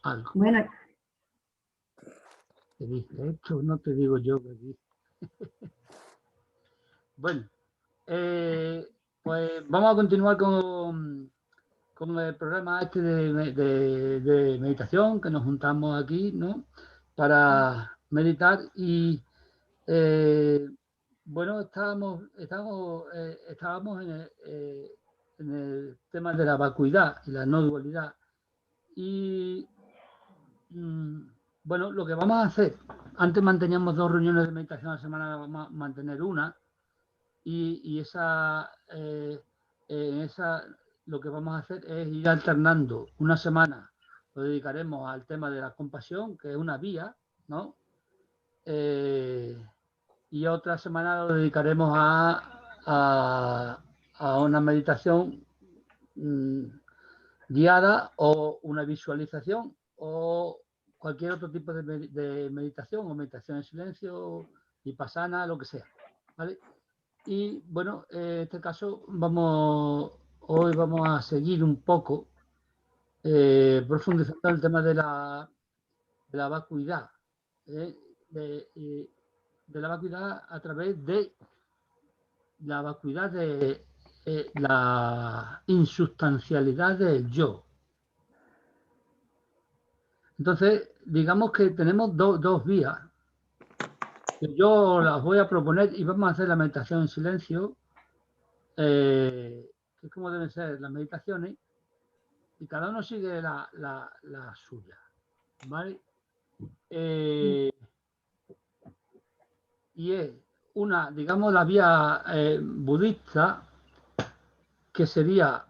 algo. Bueno, ¿Qué dice? Esto no te digo yo qué dice. Bueno, pues vamos a continuar con el programa este de meditación, que nos juntamos aquí, ¿no? Para meditar y bueno, estábamos en el tema de la vacuidad y la no dualidad. Y bueno, lo que vamos a hacer, antes manteníamos 2 reuniones de meditación a la semana, vamos a mantener una, y en esa lo que vamos a hacer es ir alternando. Una semana lo dedicaremos al tema de la compasión, que es una vía, ¿no? Y otra semana lo dedicaremos a una meditación guiada o una visualización o cualquier otro tipo de meditación o meditación en silencio, vipassana, lo que sea, ¿vale? Y bueno, en este caso hoy vamos a seguir un poco profundizando en el tema de la vacuidad, ¿eh? de la vacuidad a través de la vacuidad de la insubstancialidad del yo. Entonces, digamos que tenemos dos vías. Yo las voy a proponer y vamos a hacer la meditación en silencio, que es como deben ser las meditaciones, y cada uno sigue la suya, ¿vale? Y es una, digamos, la vía budista, que sería,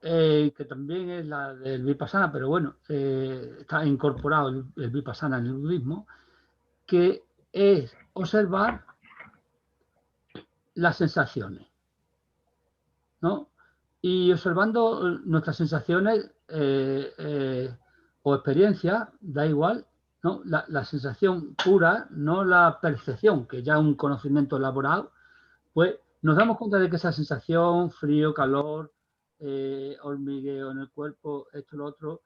que también es la del Vipassana, pero bueno, está incorporado el Vipassana en el budismo, que es observar las sensaciones, ¿no? Y observando nuestras sensaciones o experiencias, da igual, ¿no? La sensación pura, no la percepción, que ya es un conocimiento elaborado, pues nos damos cuenta de que esa sensación, frío, calor, hormigueo en el cuerpo, esto, lo otro,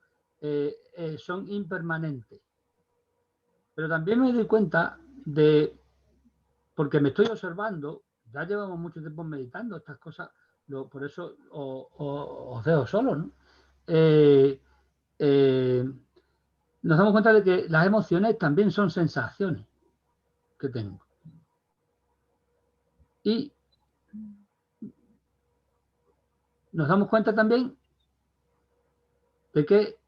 son impermanentes. Pero también me doy cuenta de, porque me estoy observando, ya llevamos mucho tiempo meditando estas cosas, por eso os dejo solo, ¿no? Eh, eh, nos damos cuenta de que las emociones también son sensaciones que tengo. Y nos damos cuenta también de que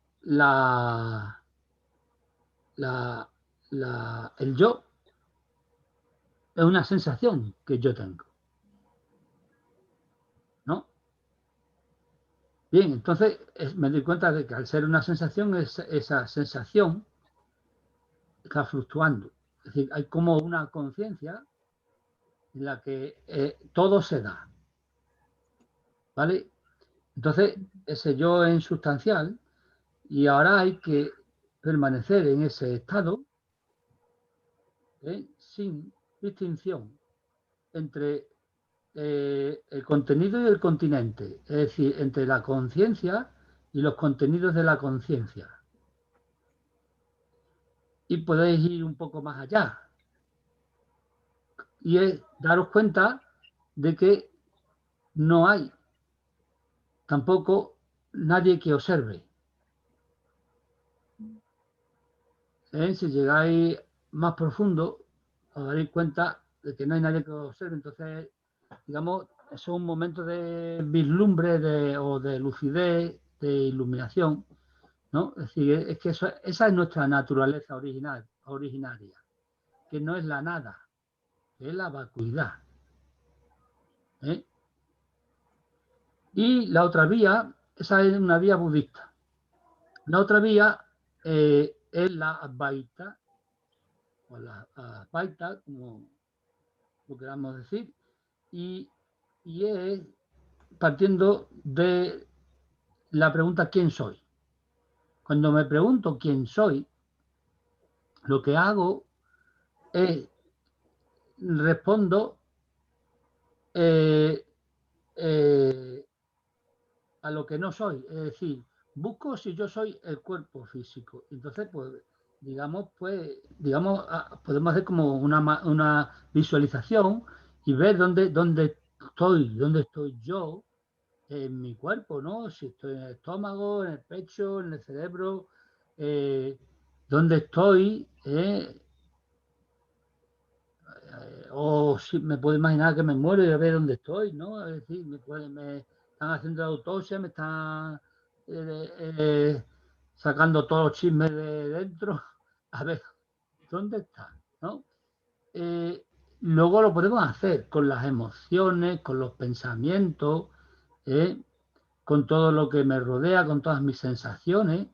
el yo es una sensación que yo tengo, ¿no? Bien, entonces me doy cuenta de que al ser una sensación, esa sensación está fluctuando. Es decir, hay como una conciencia en la que todo se da, ¿vale? Entonces, ese yo es insustancial y ahora hay que permanecer en ese estado sin distinción entre el contenido y el continente, es decir, entre la conciencia y los contenidos de la conciencia. Y podéis ir un poco más allá. Y es daros cuenta de que no hay tampoco nadie que observe. Si llegáis más profundo, os daréis cuenta de que no hay nadie que observe. Entonces, digamos, eso es un momento de vislumbre o de lucidez, de iluminación, ¿no? Es decir, es que esa es nuestra naturaleza originaria, que no es la nada, que es la vacuidad. ¿eh? Y la otra vía, esa es una vía budista. La otra vía es la Advaita, o la Advaita, como lo queramos decir, y es partiendo de la pregunta ¿quién soy? Cuando me pregunto quién soy, lo que hago es respondo eh, a lo que no soy. Es decir, busco si yo soy el cuerpo físico. Entonces, digamos, podemos hacer como una visualización y ver dónde estoy yo en mi cuerpo, ¿no? Si estoy en el estómago, en el pecho, en el cerebro, eh, dónde estoy, o si me puedo imaginar que me muero y a ver dónde estoy, ¿no? Es decir, me están haciendo la autopsia, me están sacando todos los chismes de dentro, a ver dónde está, ¿no? Eh, Luego lo podemos hacer con las emociones, con los pensamientos, ¿eh? Con todo lo que me rodea, con todas mis sensaciones,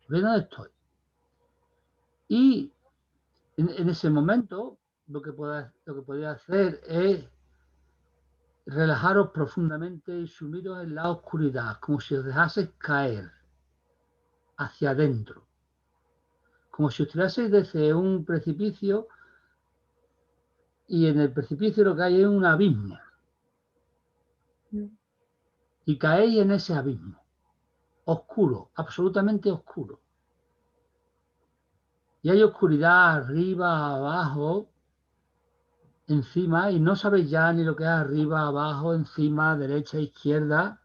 ver dónde estoy. Y en ese momento lo que podría hacer es relajaros profundamente y sumiros en la oscuridad, como si os dejaseis caer hacia adentro, como si os tiraseis desde un precipicio y en el precipicio lo que hay es un abismo y caéis en ese abismo, oscuro, absolutamente oscuro. Y hay oscuridad arriba, abajo, encima, y no sabéis ya ni lo que es arriba, abajo, encima, derecha, izquierda,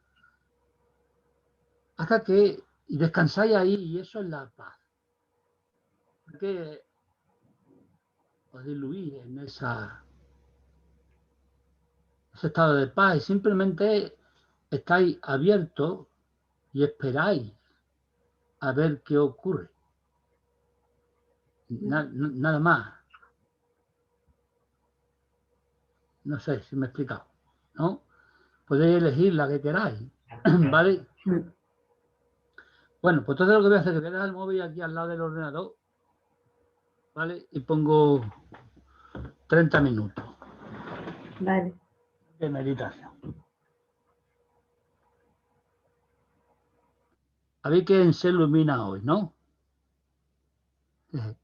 hasta que y descansáis ahí y eso es la paz. Porque os diluís en ese estado de paz y simplemente estáis abiertos y esperáis a ver qué ocurre. Nada más. No sé si me he explicado, ¿no? Podéis elegir la que queráis, ¿vale? Bueno, pues entonces lo que voy a hacer es que voy a dejar el móvil aquí al lado del ordenador, ¿vale? Y pongo 30 minutos Vale. de meditación. A ver quién se ilumina hoy, ¿no? Un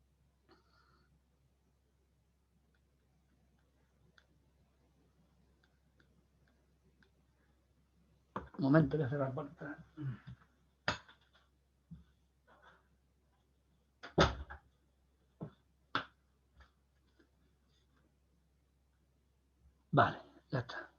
momento, voy a cerrar la puerta. Vale, ya está.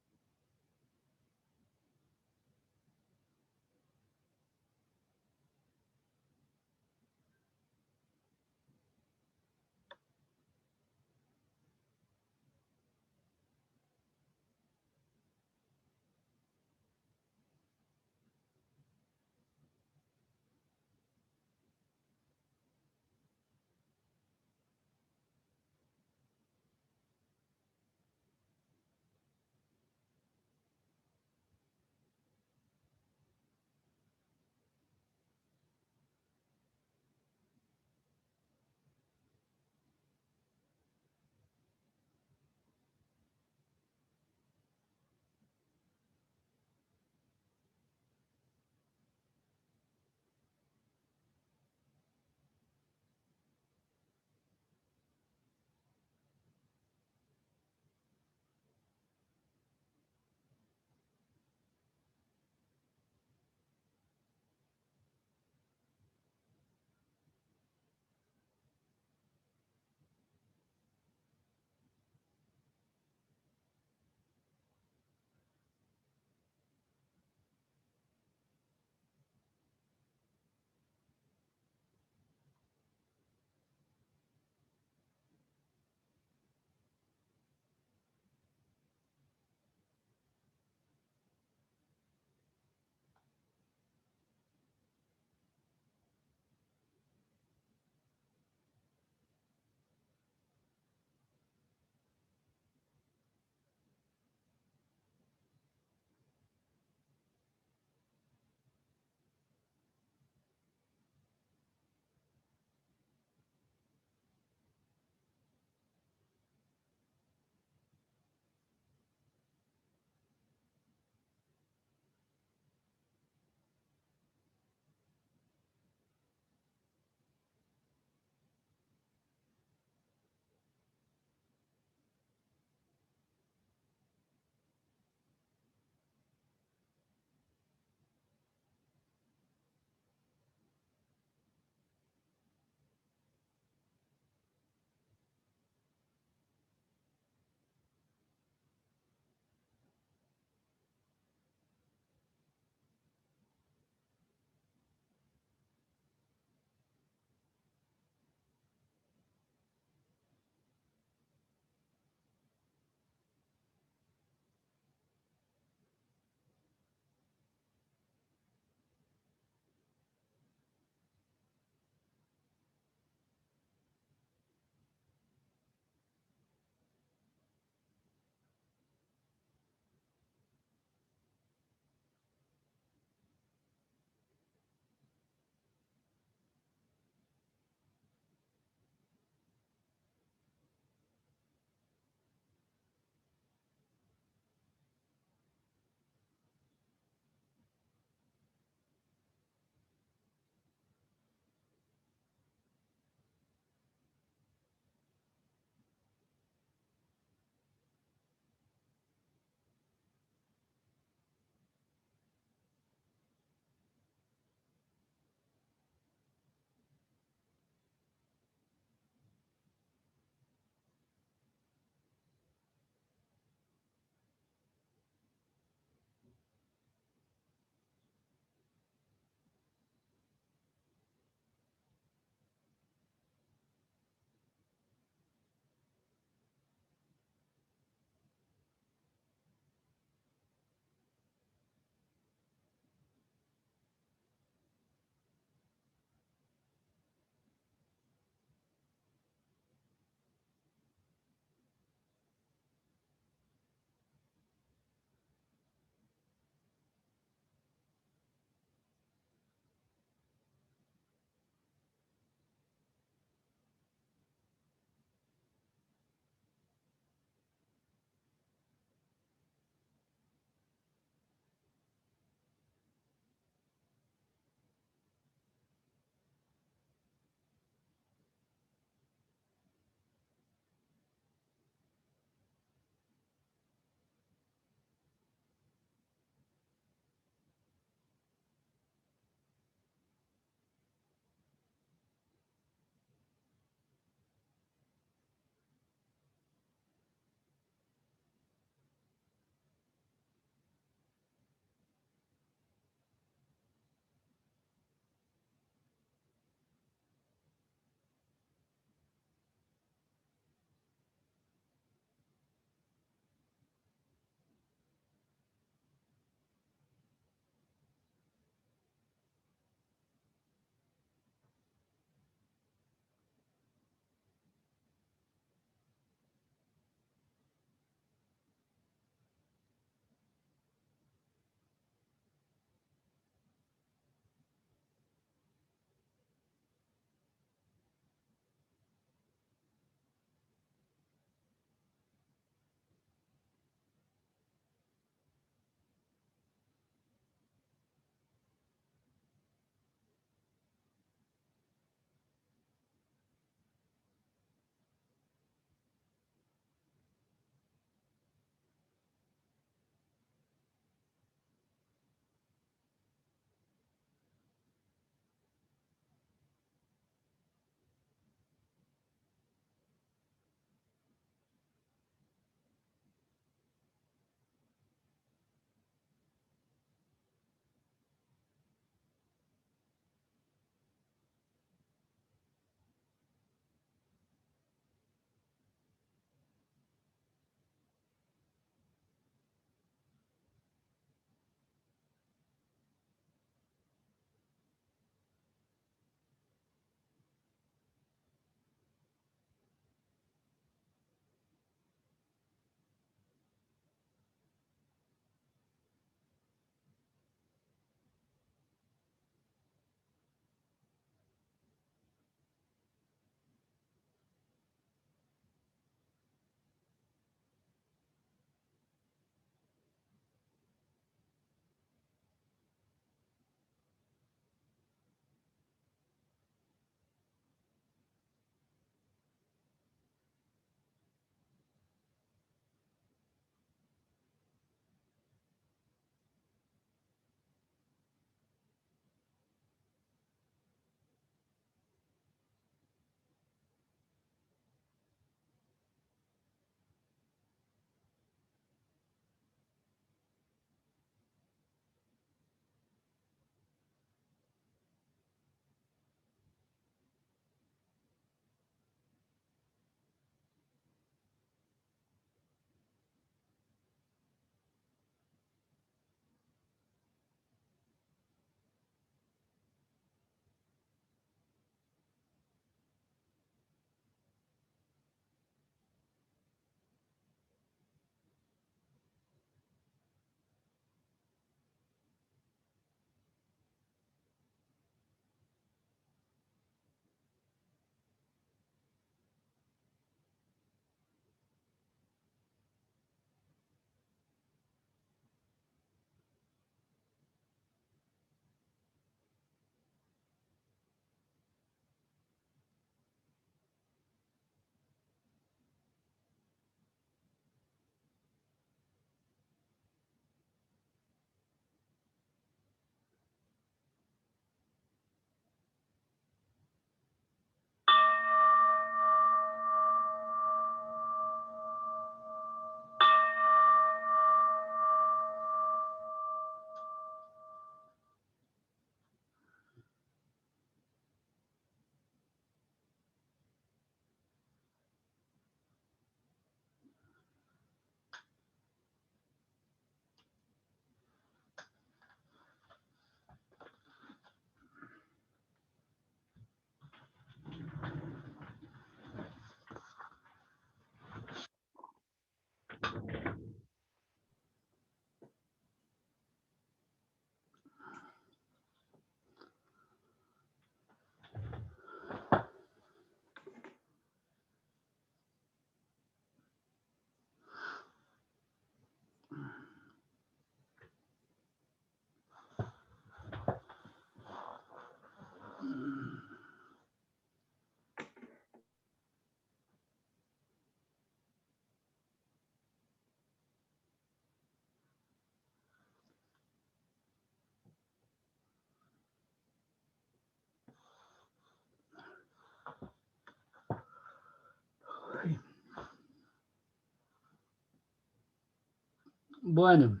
Bueno,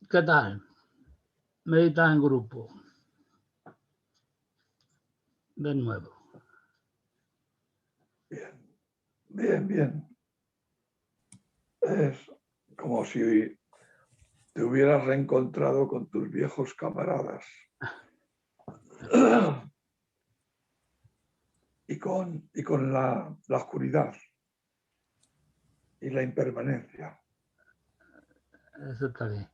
¿qué tal? Medita en grupo. De nuevo. Bien, bien, bien. Es como si te hubieras reencontrado con tus viejos camaradas y con la oscuridad y la impermanencia. Eso está bien.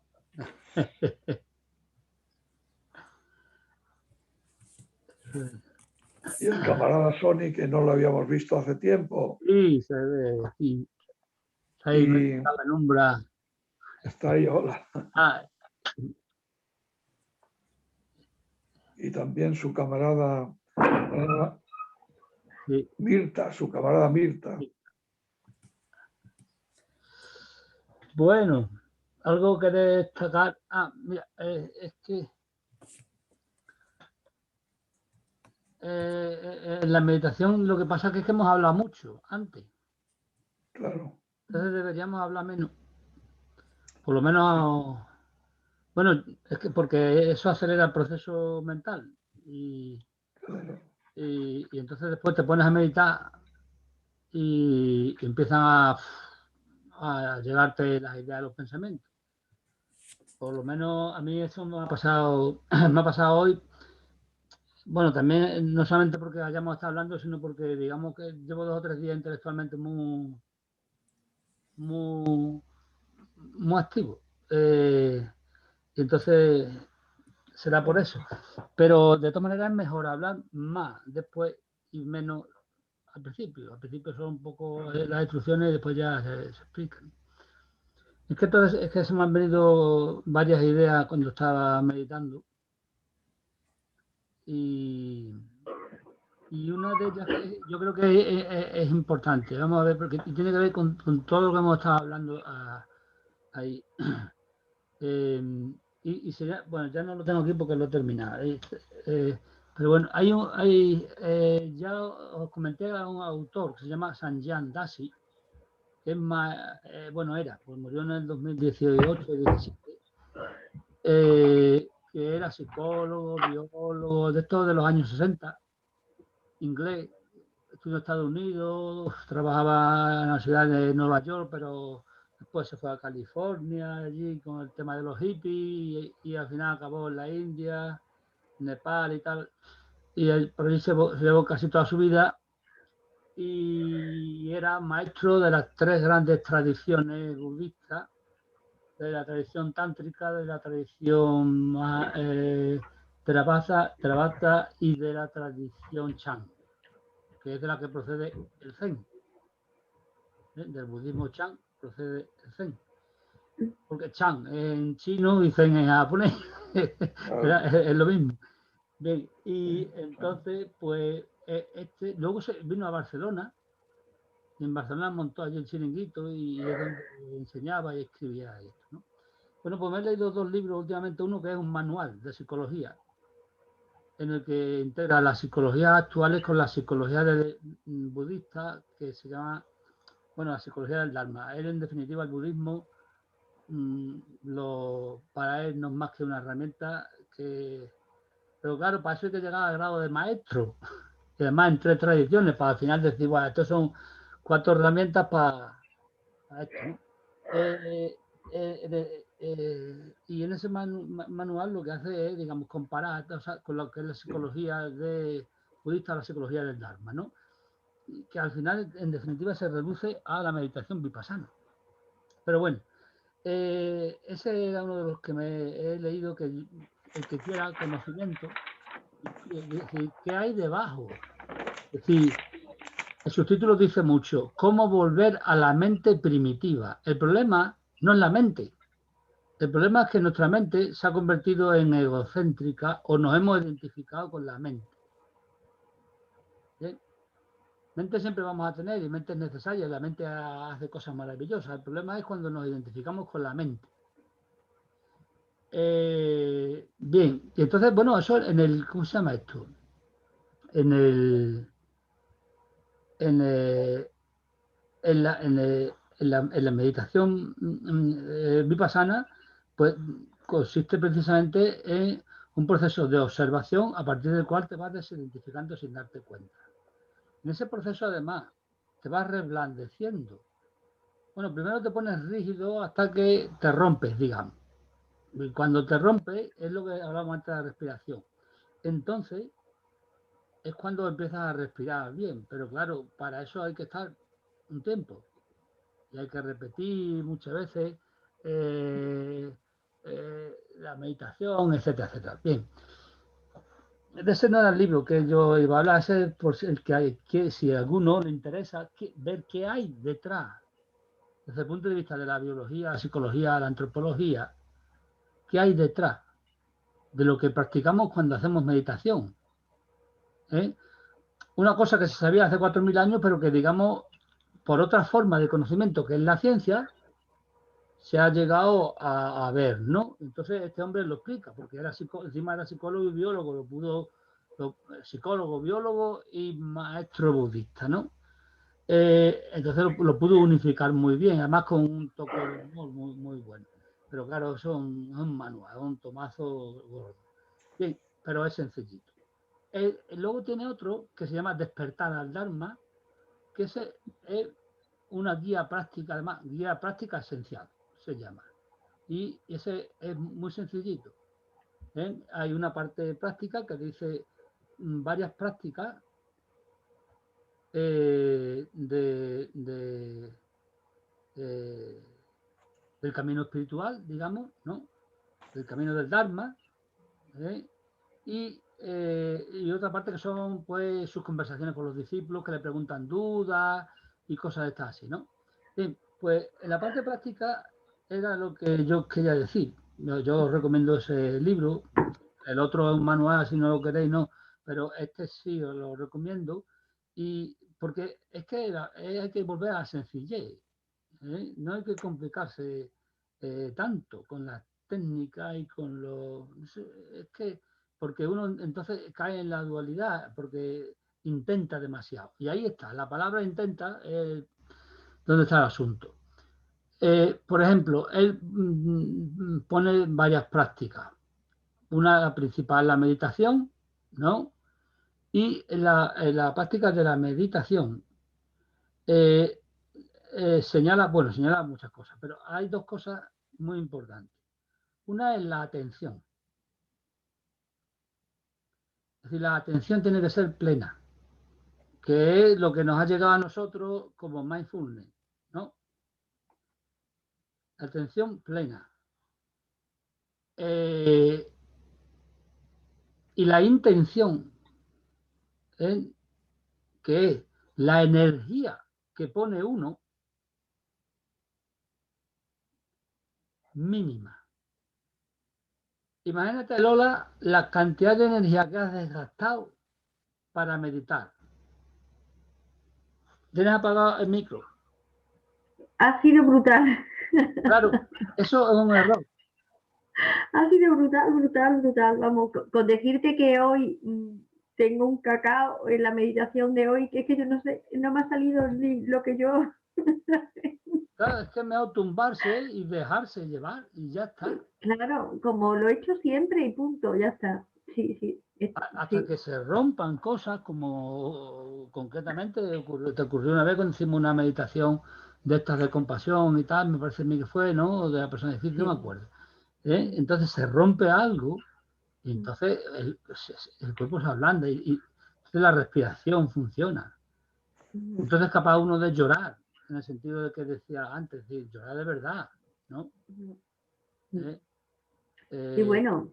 Y el camarada Sony, que no lo habíamos visto hace tiempo, Sí, se ve aquí. Ahí y me está la penumbra. está ahí, hola. Ah, Y también su camarada sí. Mirta, su camarada Mirta. Bueno, algo que destacar. Ah, mira, es que en la meditación lo que pasa es que hemos hablado mucho antes. Claro, Entonces deberíamos hablar menos. Por lo menos, bueno, es que porque eso acelera el proceso mental. claro. Y entonces después te pones a meditar y empiezan a llegarte las ideas, los pensamientos. Por lo menos a mí eso me ha pasado, me ha pasado hoy. Bueno, también no solamente porque hayamos estado hablando, sino porque digamos que llevo 2 o 3 días intelectualmente muy, muy activo. Y entonces será por eso. Pero de todas maneras es mejor hablar más después y menos al principio. Al principio son un poco las instrucciones y después ya se explican. Es que, es que se me han venido varias ideas cuando estaba meditando. Y una de ellas yo creo que es importante. Vamos a ver, porque tiene que ver con todo lo que hemos estado hablando ahí. Y sería, bueno, ya no lo tengo aquí porque lo he terminado. Pero bueno, ya os comenté a un autor que se llama Sanjan Dasi, que es más, bueno, pues murió en el 2018-17, que era psicólogo, biólogo, de estos de los años 60, inglés, estudió en Estados Unidos, trabajaba en la ciudad de Nueva York, pero después se fue a California, allí con el tema de los hippies, y al final acabó en la India, Nepal y tal. Y él por ahí se llevó casi toda su vida y era maestro de las 3 grandes tradiciones budistas, de la tradición tántrica, de la tradición Theravada y de la tradición Chan, que es de la que procede el Zen. Del budismo Chan procede el Zen. Porque Chan en chino y Zen en japonés. Es lo mismo. Bien, y entonces, pues, luego vino a Barcelona, y en Barcelona montó allí el chiringuito y es donde enseñaba y escribía esto, ¿no? Bueno, pues me he leído 2 libros últimamente, uno que es un manual de psicología, en el que integra las psicologías actuales con la psicología budista, que se llama, bueno, la psicología del Dharma. Él, en definitiva, el budismo, para él no es más que una herramienta pero claro, para eso hay que llegar al grado de maestro, y además en 3 tradiciones, para al final decir, bueno, estos son 4 herramientas para esto, ¿no? Y en ese manual lo que hace es, digamos, comparar, o sea, con lo que es la psicología budista, la psicología del Dharma, ¿no? Que al final, en definitiva, se reduce a la meditación vipassana. Pero bueno, ese era uno de los que me he leído, que el que quiera conocimiento, ¿qué hay debajo? Es decir, el subtítulo dice mucho, ¿cómo volver a la mente primitiva? El problema no es la mente. El problema es que nuestra mente se ha convertido en egocéntrica o nos hemos identificado con la mente. ¿Bien? Mente siempre vamos a tener y mente es necesaria, la mente hace cosas maravillosas. El problema es cuando nos identificamos con la mente. Bien, y entonces, bueno, eso ¿cómo se llama esto? En el, en, en, la, en, en la meditación vipassana, pues consiste precisamente en un proceso de observación a partir del cual te vas desidentificando sin darte cuenta. En ese proceso, además, te vas reblandeciendo. Bueno, primero te pones rígido hasta que te rompes, digamos. Y cuando te rompes, es lo que hablamos antes de la respiración. Entonces, es cuando empiezas a respirar bien. Pero claro, para eso hay que estar un tiempo. Y hay que repetir muchas veces la meditación, etcétera, etcétera. Bien. De ese no era el libro que yo iba a hablar, ese por el que hay, que si a alguno le interesa ver qué hay detrás, desde el punto de vista de la biología, la psicología, la antropología, qué hay detrás de lo que practicamos cuando hacemos meditación. Una cosa que se sabía hace 4.000 años, pero que, digamos, por otra forma de conocimiento que es la ciencia, se ha llegado a ver, ¿no? Entonces este hombre lo explica, porque encima era psicólogo y biólogo, psicólogo, biólogo y maestro budista, ¿no? Entonces lo pudo unificar muy bien, además con un toque de humor muy, muy bueno. Pero claro, eso es un manual, un tomazo gordo. Bien, pero es sencillito. Luego tiene otro que se llama Despertar al Dharma, que es una guía práctica, además, guía práctica esencial, se llama. Y ese es muy sencillito. Hay una parte práctica que dice varias prácticas del camino espiritual, digamos, ¿no? Del camino del Dharma, y otra parte que son pues sus conversaciones con los discípulos que le preguntan dudas y cosas de estas así, ¿no? Bien, pues en la parte práctica era lo que yo quería decir. Yo os recomiendo ese libro. El otro es un manual, si no lo queréis, no. Pero este sí os lo recomiendo. Y porque es que hay que volver a la sencillez. No hay que complicarse tanto con las técnicas y con los... No sé, es que porque uno entonces cae en la dualidad, porque intenta demasiado. Y ahí está, la palabra intenta es donde está el asunto. Por ejemplo, él pone varias prácticas. Una principal, la meditación, ¿no? Y la práctica de la meditación eh, señala muchas cosas, pero hay dos cosas muy importantes. Una es la atención. Es decir, la atención tiene que ser plena, que es lo que nos ha llegado a nosotros como mindfulness, ¿no? Atención plena. Y la intención, que es la energía que pone uno, mínima. Imagínate, Lola, la cantidad de energía que has desgastado para meditar. Tienes apagado el micro. Ha sido brutal. Claro, eso es un error. Ha sido brutal, brutal, brutal. Vamos, con decirte que hoy tengo un cacao en la meditación de hoy, que es que yo no sé, no me ha salido ni lo que yo... Claro, es que es mejor tumbarse y dejarse llevar y ya está. Claro, como lo he hecho siempre y punto, ya está. Sí, sí. Hasta Sí. que se rompan cosas, como concretamente te ocurrió una vez cuando hicimos una meditación de estas de compasión y tal, me parece a mí que fue, ¿no? O de la persona decir, no me acuerdo. Entonces se rompe algo y entonces el cuerpo se ablanda y la respiración funciona. Entonces es capaz uno de llorar, en el sentido de que decía antes, de llorar de verdad, ¿no? Y bueno,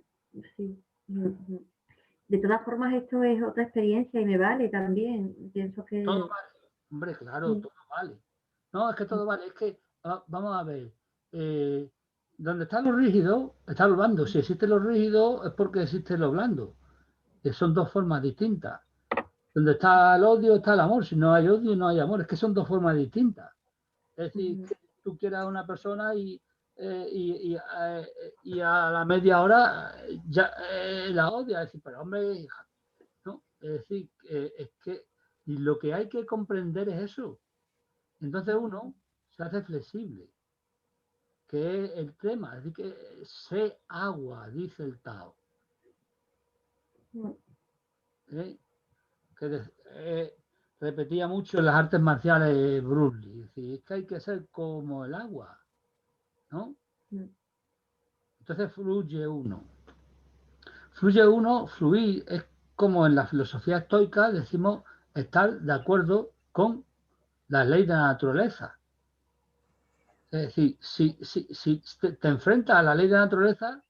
sí. De todas formas, esto es otra experiencia y me vale también. Pienso que... Todo vale, hombre, claro, todo vale. No, es que todo vale, es que, vamos a ver, donde está lo rígido, está lo blando. Si existe lo rígido es porque existe lo blando. Que son dos formas distintas. Donde está el odio está el amor. Si no hay odio, no hay amor. Es que son dos formas distintas. Es decir, que tú quieras a una persona y a la media hora ya la odia. Es decir, pero hombre, hija, ¿no? Es decir, es que lo que hay que comprender es eso. Entonces uno se hace flexible, que es el tema. Es decir, que sé agua, dice el Tao. ¿Eh? Repetía mucho en las artes marciales Bruce Lee. Es decir, es que hay que ser como el agua, ¿no? Entonces fluye uno. Fluye uno, fluir es como en la filosofía estoica decimos estar de acuerdo con la ley de la naturaleza. Es decir, si te enfrentas a la ley de la naturaleza,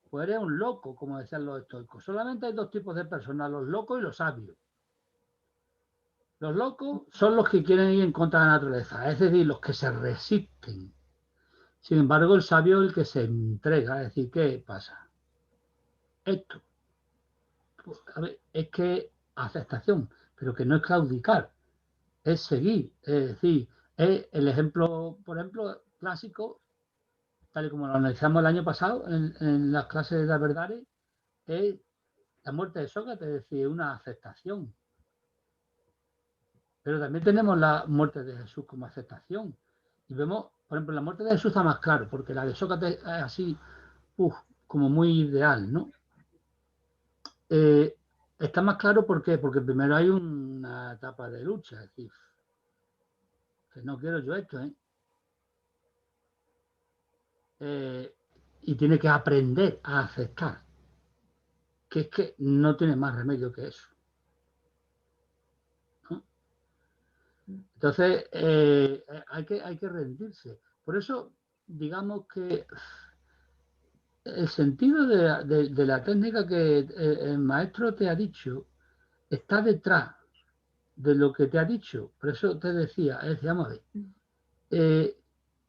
pues eres un loco, como decían los estoicos. Solamente hay dos tipos de personas, los locos y los sabios. Los locos son los que quieren ir en contra de la naturaleza, es decir, los que se resisten. Sin embargo, el sabio es el que se entrega, es decir, ¿qué pasa? Esto. Pues, a ver, es que aceptación, pero que no es claudicar, es seguir. Es decir, es el ejemplo, por ejemplo, clásico, tal y como lo analizamos el año pasado en las clases de las verdades, es la muerte de Sócrates, es decir, una aceptación. Pero también tenemos la muerte de Jesús como aceptación. Y vemos, por ejemplo, la muerte de Jesús está más claro, porque la de Sócrates es así, como muy ideal, ¿no? Está más claro ¿por qué? Porque primero hay una etapa de lucha, es decir, que no quiero yo esto, ¿eh? Y tiene que aprender a aceptar, que es que no tiene más remedio que eso, ¿no? Entonces, hay que rendirse. Por eso, digamos que el sentido de la técnica que el maestro te ha dicho está detrás de lo que te ha dicho. Por eso te decía, vamos a ver,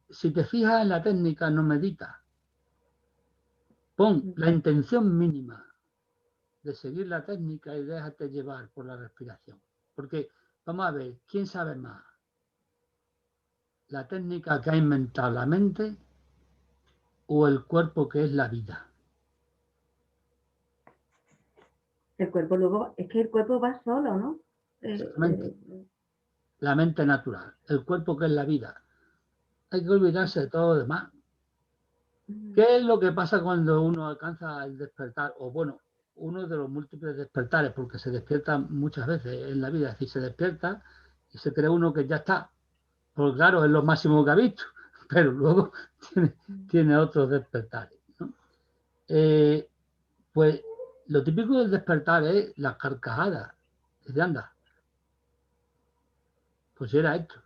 si te fijas en la técnica, no meditas. Pon la intención mínima de seguir la técnica y déjate llevar por la respiración. Porque, vamos a ver, ¿quién sabe más? ¿La técnica que ha inventado la mente o el cuerpo que es la vida? El cuerpo luego, es que el cuerpo va solo, ¿no? Exactamente. La mente natural, el cuerpo que es la vida. Hay que olvidarse de todo lo demás. ¿Qué es lo que pasa cuando uno alcanza el despertar? O bueno, uno de los múltiples despertares, porque se despierta muchas veces en la vida, es decir, se despierta y se cree uno que ya está. Porque claro, es lo máximo que ha visto, pero luego tiene otros despertares, ¿no? Pues lo típico del despertar es las carcajadas. Dice, anda, pues era esto.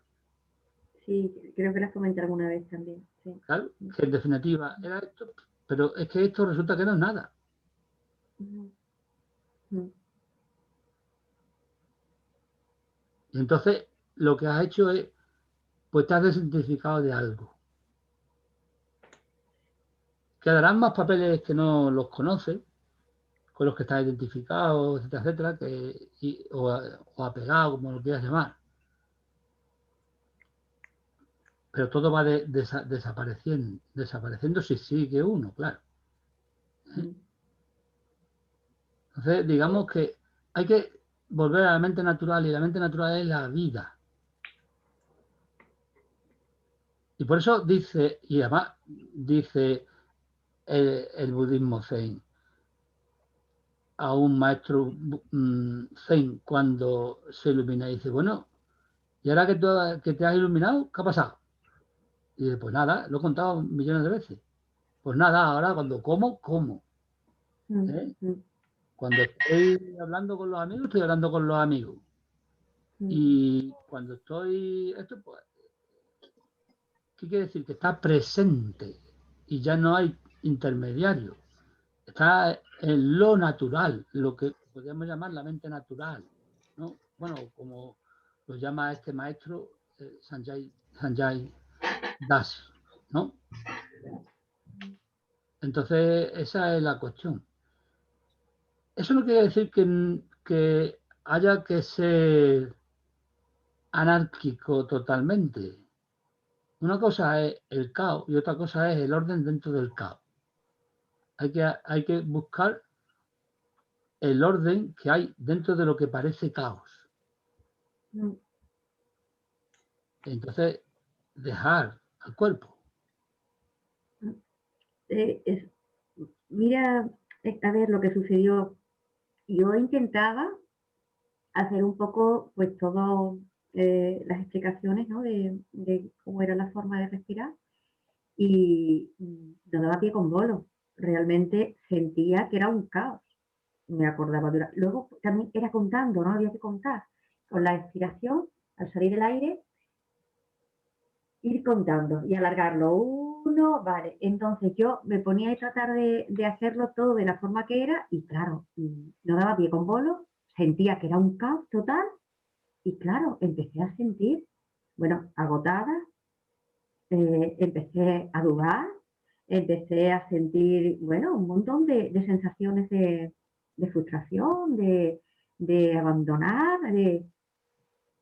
Sí, creo que las comenté alguna vez también. Sí. Claro, que en definitiva era esto, pero es que esto resulta que no es nada. Y entonces lo que has hecho es, pues te has desidentificado de algo. Quedarán más papeles que no los conoces, con los que estás identificado, etcétera, etcétera, o apegado, como lo quieras llamar. Pero todo va desapareciendo si sigue uno, claro. Entonces, digamos que hay que volver a la mente natural y la mente natural es la vida. Y por eso dice, y además dice el budismo zen a un maestro zen cuando se ilumina y dice, bueno, ¿y ahora que te has iluminado, qué ha pasado? Y dice, pues nada, lo he contado millones de veces. Pues nada, ahora cuando como. ¿Eh? Cuando estoy hablando con los amigos, estoy hablando con los amigos. Y cuando estoy... Esto, pues, ¿qué quiere decir? Que está presente y ya no hay intermediario. Está en lo natural, lo que podríamos llamar la mente natural, ¿no? Bueno, como lo llama este maestro Sanjay Das, ¿no? Entonces, esa es la cuestión. Eso no quiere decir que haya que ser anárquico totalmente. Una cosa es el caos y otra cosa es el orden dentro del caos. Hay que buscar el orden que hay dentro de lo que parece caos. Entonces, dejar al cuerpo. Mira, a ver lo que sucedió. Yo intentaba hacer un poco, pues, todo las explicaciones, ¿no? de cómo era la forma de respirar y no daba pie con bolo. Realmente sentía que era un caos. Me acordaba. Luego también era contando, ¿no? Había que contar. Con la expiración, al salir el aire, ir contando y alargarlo. Uno, vale. Entonces yo me ponía a tratar de hacerlo todo de la forma que era y claro, no daba pie con bolo, sentía que era un caos total y claro, empecé a sentir, bueno, agotada, empecé a dudar, empecé a sentir, bueno, un montón de sensaciones de frustración, de abandonar,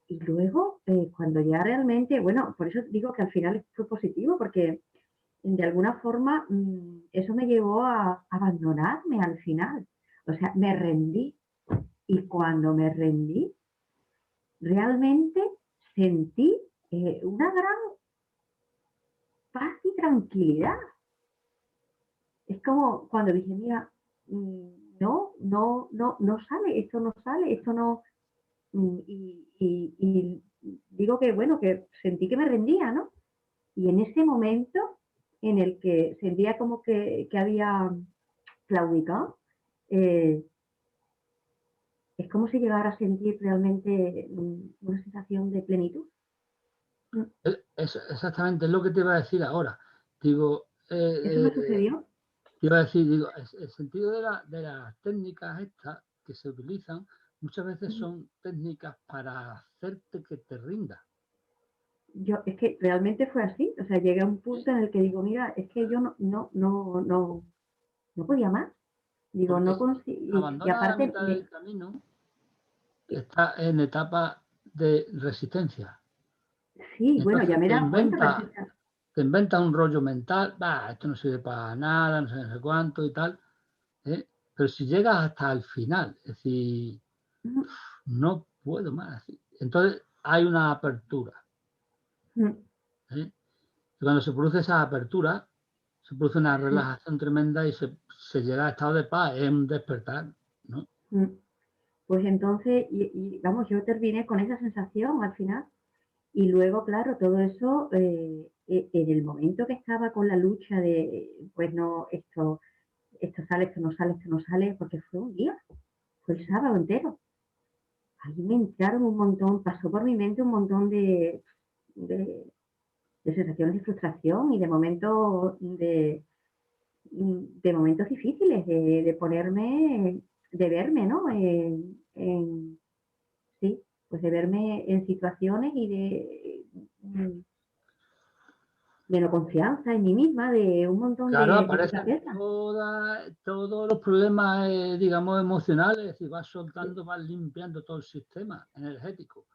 y luego, cuando ya realmente, bueno, por eso digo que al final fue positivo, porque de alguna forma eso me llevó a abandonarme al final. O sea, me rendí. Y cuando me rendí, realmente sentí una gran paz y tranquilidad. Es como cuando dije, mira, no sale, esto no. Y digo que, bueno, que sentí que me rendía, ¿no? Y en ese momento en el que sentía como que había claudicado, eh, es como si llegara a sentir realmente una sensación de plenitud. Es exactamente lo que te iba a decir ahora. Digo, ¿Eso me sucedió? te iba a decir, digo, el sentido de las técnicas estas que se utilizan muchas veces son técnicas para hacerte que te rindas. Es que realmente fue así. O sea, llegué a un punto en el que digo, mira, es que yo no podía más. Digo, Porque no si consigo. Y abandonas a aparte, mitad del camino, está en etapa de resistencia. sí, bueno, ya Entonces me he dado cuenta te inventa un rollo mental, va, esto no sirve para nada, no sé cuánto y tal. ¿Eh? Pero si llegas hasta el final, es decir, no puedo más. Entonces hay una apertura. ¿Eh? Y cuando se produce esa apertura, se produce una relajación tremenda y se llega a estado de paz, es un despertar, ¿no? Pues entonces, vamos, yo terminé con esa sensación al final. Y luego, claro, todo eso, en el momento que estaba con la lucha de, pues no, esto sale, esto no sale, porque fue un día, fue el sábado entero. Ahí me entraron un montón, pasó por mi mente un montón de, de sensaciones de frustración y de momentos de momentos difíciles, de ponerme, de verme, ¿no? Sí, pues de verme en situaciones y de no confianza en mí misma, de un montón Claro, de aparecen fortaleza. todos los problemas, digamos, emocionales y vas soltando, vas limpiando todo el sistema energético.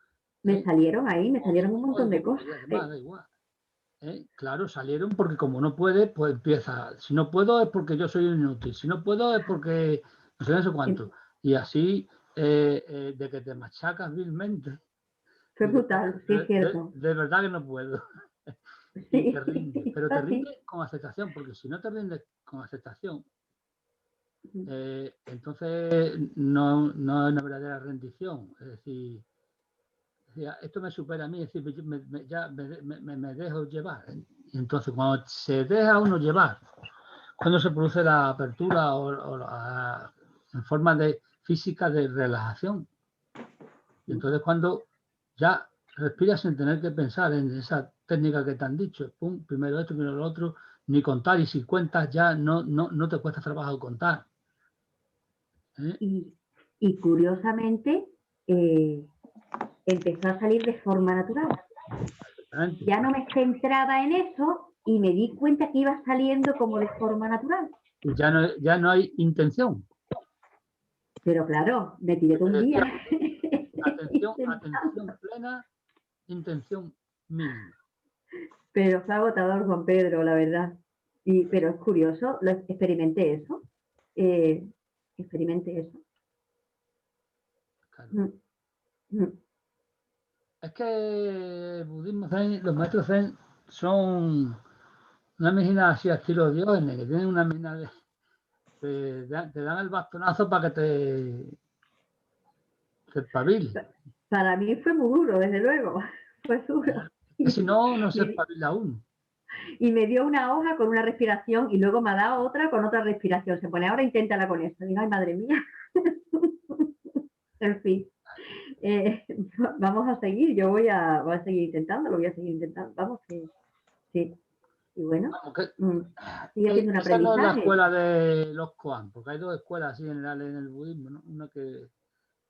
Me salieron ahí, me salieron un O montón de cosas. y además, da igual. Claro, salieron porque como no puede, pues empieza. Si no puedo es porque yo soy un inútil. Si no puedo es porque no sé cuánto. Y así, de que te machacas vilmente, Fue brutal, sí es cierto. de verdad que no puedo. Y te rindes. Sí, Pero te así. rindes con aceptación, porque si no te rindes con aceptación, entonces no es una verdadera rendición. Es decir, esto me supera a mí, es decir, ya me dejo llevar. Y entonces, cuando se deja uno llevar, cuando se produce la apertura en forma de física de relajación, y entonces cuando ya respiras sin tener que pensar en esa técnica que te han dicho, pum, primero esto, primero lo otro, ni contar, y si cuentas ya no te cuesta trabajo contar. Y curiosamente, empezó a salir de forma natural. Ya no me centraba en eso y me di cuenta que iba saliendo como de forma natural. Y ya no hay intención. Pero claro, me tiré todo un día. Atención plena, intención mínima. Pero fue agotador, Juan Pedro, la verdad. Pero es curioso, experimenté eso. Experimenté eso. Claro. Es que el budismo zen, los maestros zen son una medicina así a estilo Diógenes, que tienen una medicina te dan el bastonazo para que te espabiles. Para mí fue muy duro, desde luego. Fue duro. Que si no, no se Y, espabila uno. y me dio una hoja con una respiración y luego me ha dado otra con otra respiración. Se pone, ahora inténtala con esto. Digo, ay, madre mía. En fin. Eh, vamos a seguir. Yo voy a seguir intentando, lo voy a seguir intentando. Vamos, que sí. Y bueno, Vamos, que, sigue siendo un esa no es la aprendizaje. escuela de los koan, porque hay dos escuelas así generales en el budismo, ¿no? Una que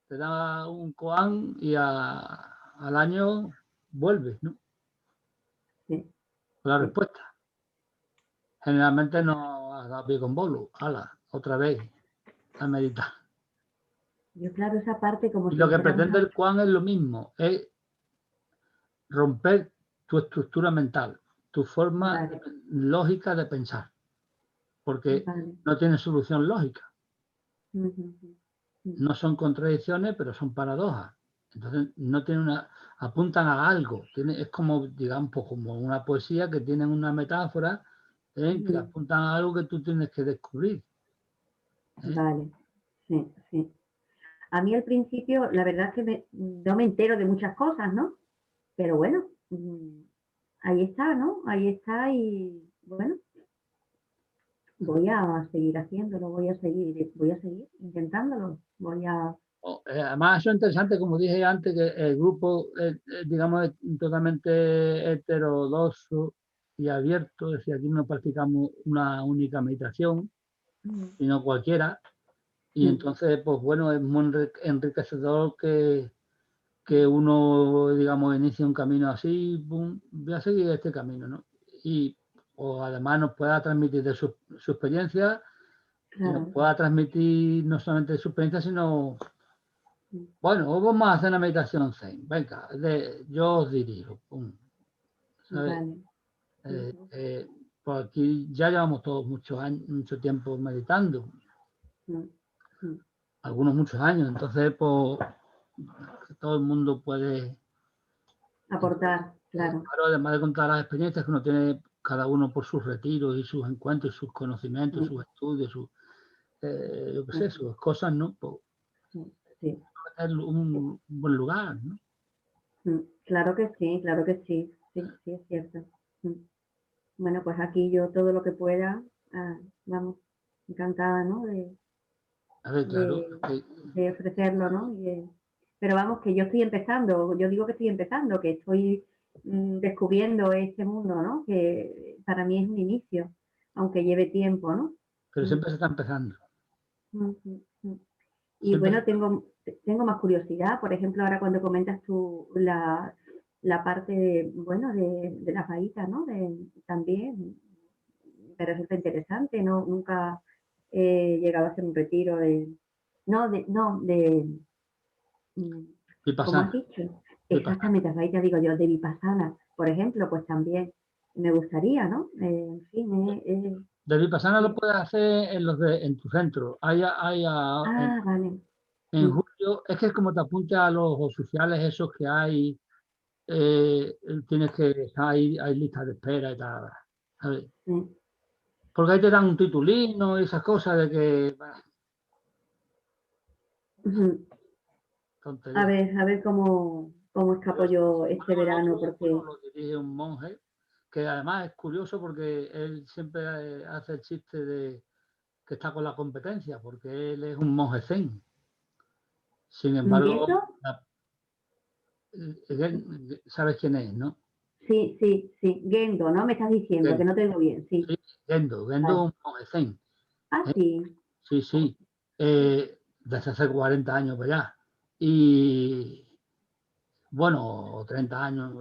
te da un koan y al año vuelves, ¿no? Sí, Con la sí. respuesta. Generalmente no has dado pie con bolo, ala, otra vez a meditar. Yo, claro, esa parte como Y si lo que dijera pretende una... el koan es lo mismo, es romper tu estructura mental, tu forma Vale, lógica de pensar, porque vale. no tiene solución lógica. Ujú, ujú. No son contradicciones, pero son paradojas. Entonces, no tiene apuntan a algo. Es como, digamos, pues, como una poesía que tiene una metáfora que Ujú. apuntan a algo que tú tienes que descubrir. Vale, sí, sí. A mí al principio, la verdad es que no me entero de muchas cosas, ¿no? Pero bueno, ahí está, ¿no? Ahí está y bueno, voy a seguir haciéndolo, voy a seguir intentándolo, voy a... Además, eso es interesante, como dije antes, que el grupo, digamos, es totalmente heterodoxo y abierto. Es decir, aquí no practicamos una única meditación, Mm, sino cualquiera. Y mm, entonces, pues bueno, es muy enriquecedor que uno, digamos, inicie un camino así, boom, voy a seguir este camino, ¿no? Y o además nos pueda transmitir de su experiencia y nos claro. pueda transmitir no solamente su experiencia, sino, Mm, bueno, hoy vamos a hacer una meditación zen, venga, yo os dirijo, pum, ¿sabes? vale. Ujú, Pues aquí ya llevamos todos muchos años, mucho tiempo meditando, mm, mm. algunos muchos años, entonces, pues, todo el mundo puede. Aportar, claro. Claro, además de contar las experiencias que uno tiene cada uno por sus retiros y sus encuentros, sus conocimientos, Mm, sus estudios, yo qué sé, mm, sus cosas, ¿no? Pues sí. es un buen lugar, ¿no? Claro que sí, claro que sí. Sí, sí, es cierto. Mm. Bueno, pues aquí yo todo lo que pueda, vamos, encantada, ¿no? A ver, claro, De, de ofrecerlo, ¿no? Pero vamos, que yo estoy empezando, yo digo que estoy empezando, que estoy descubriendo este mundo, ¿no? Que para mí es un inicio, aunque lleve tiempo, ¿no? pero Mm, siempre se está empezando. mm, mm, mm. Y Siempre bueno, tengo más curiosidad, por ejemplo, ahora cuando comentas tú la parte, bueno, de la faíta, ¿no? También me resulta interesante, ¿no? Nunca he llegado a hacer un retiro mm, ¿cómo has vipassana, dicho? vipassana. Exactamente, ahí te digo yo, de Vipassana, por ejemplo, pues también me gustaría, ¿no? En fin, De vipassana lo eh, puedes hacer en tu centro. vale. En Mm, julio, es que es como te apunta a los oficiales esos que hay, tienes que, hay listas de espera y tal, ¿sabes? sí. Porque ahí te dan un titulino y esas cosas de que, bah, Ujú. tonterías. A ver cómo escapo Pero yo sin este embargo, el verano, otro, bueno, porque lo dirige un monje, que además es curioso porque él siempre hace el chiste de que está con la competencia, porque él es un monje zen. Sin ¿Gendo? embargo, sabes quién es, ¿no? Sí, sí, sí, Gendo, ¿no? Me estás diciendo que Gendo, no te digo bien, sí. sí, Gendo es Vale. un monje zen. Ah, ¿Eh? sí. Sí, sí, desde hace 40 años para allá. Y bueno, 30 años.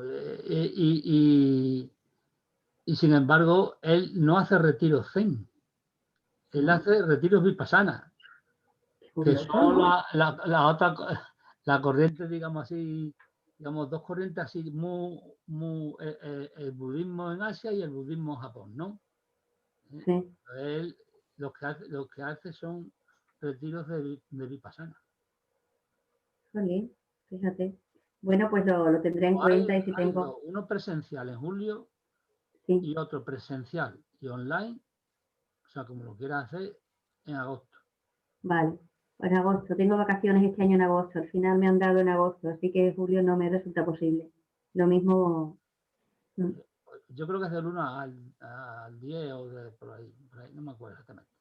Y sin embargo, él no hace retiro zen, él ¿No? hace retiros vipassana, Qué que curioso, son ¿no? la otra, la corriente, digamos así, digamos, dos corrientes así, el budismo en Asia y el budismo en Japón, ¿no? Sí, Él lo que hace son retiros de vipassana. jolín, fíjate. Bueno, pues lo tendré en Hay, cuenta y si hay tengo... uno presencial en julio Sí. y otro presencial y online, o sea, como lo quieras hacer, en agosto. Vale, en agosto. Tengo vacaciones este año en agosto. Al final me han dado en agosto, así que julio no me resulta posible. Lo mismo. Yo creo que es del 1 al 10 o por ahí, no me acuerdo exactamente.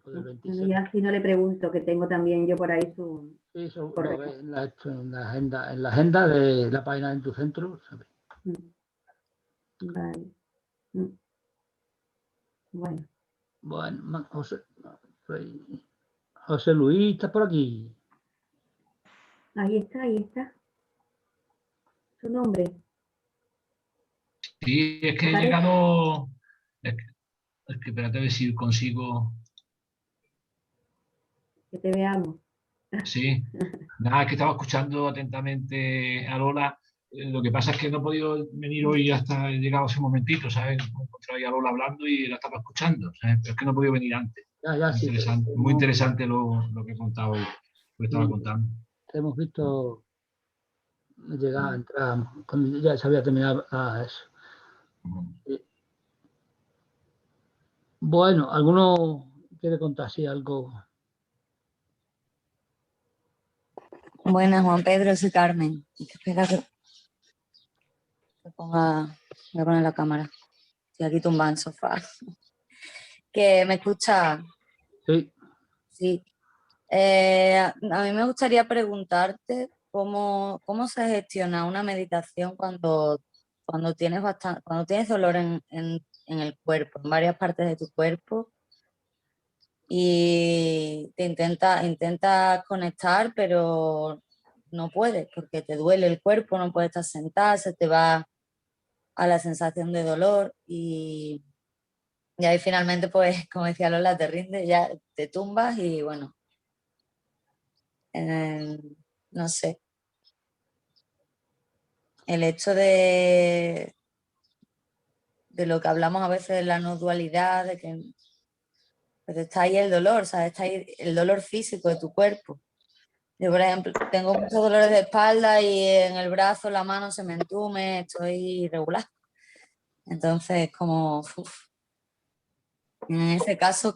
O del 26. Bueno, ya si no le pregunto, que tengo también yo por ahí su. Sí, eso correo. lo ves en la agenda de la página de tu centro, ¿sabes? Vale. Bueno. Bueno, José Luis, ¿estás por aquí? Ahí está, ahí está. Su nombre. Sí, es que he ¿Aparece? llegado. Es que espérate a ver si consigo. Que te veamos. Sí, nada, es que estaba escuchando atentamente a Lola. Lo que pasa es que no he podido venir hoy hasta he llegado hace un momentito, ¿sabes? Me he encontrado ahí a Lola hablando y la estaba escuchando, ¿sabes? Pero es que no he podido venir antes. Ya, sí. Muy interesante lo que he contado hoy, lo que estaba contando. Te hemos visto llegar a entrar cuando ya se había terminado eso. Sí. Bueno, ¿alguno quiere contar así algo? Buenas, Juan Pedro, soy Carmen. Espera que ponga, voy a poner la cámara. Estoy aquí tumbada en el sofá. ¿Que me escucha? Sí. Sí. A mí me gustaría preguntarte cómo se gestiona una meditación cuando tienes dolor en el cuerpo, en varias partes de tu cuerpo, y te intenta conectar, pero no puedes porque te duele el cuerpo, no puedes estar sentada, se te va a la sensación de dolor y ahí finalmente, pues, como decía Lola, te rindes, ya te tumbas y bueno, no sé. El hecho de lo que hablamos a veces de la no dualidad, de que pues, está ahí el dolor, ¿sabes? Está ahí el dolor físico de tu cuerpo. Yo, por ejemplo, tengo muchos dolores de espalda y en el brazo, la mano se me entume, estoy irregular. Entonces, como, en ese caso,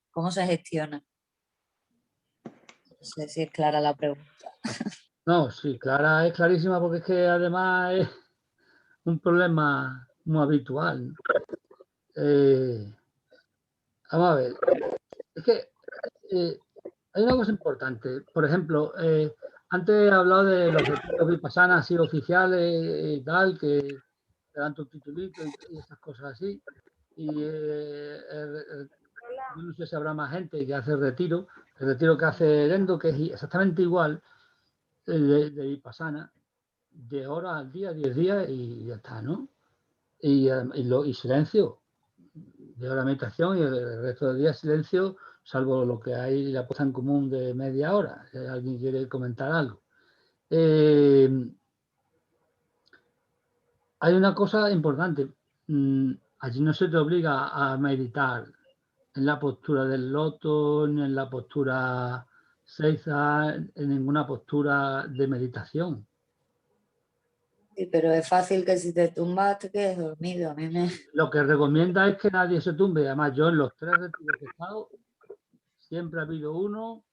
¿cómo se gestiona? No sé si es clara la pregunta. No, sí, Clara es clarísima porque es que además es un problema muy habitual. Vamos a ver, es que hay una cosa importante. Por ejemplo, antes he hablado de los retiros vipassana así oficiales y tal, que te dan tu titulito y esas cosas así. Y yo no sé si habrá más gente que hace el retiro que hace Endo, que es exactamente igual de vipassana, de horas al día, 10 días y ya está, ¿no? Y silencio, de hora de meditación y el resto del día silencio, salvo lo que hay la puesta en común de media hora, si alguien quiere comentar algo. Hay una cosa importante, allí no se te obliga a meditar en la postura del loto, ni en la postura seiza, en ninguna postura de meditación. Sí, pero es fácil que si te tumbas te quedes dormido. A mí me... Lo que recomienda es que nadie se tumbe. Además, yo en los 3 retiros que he estado, siempre ha habido uno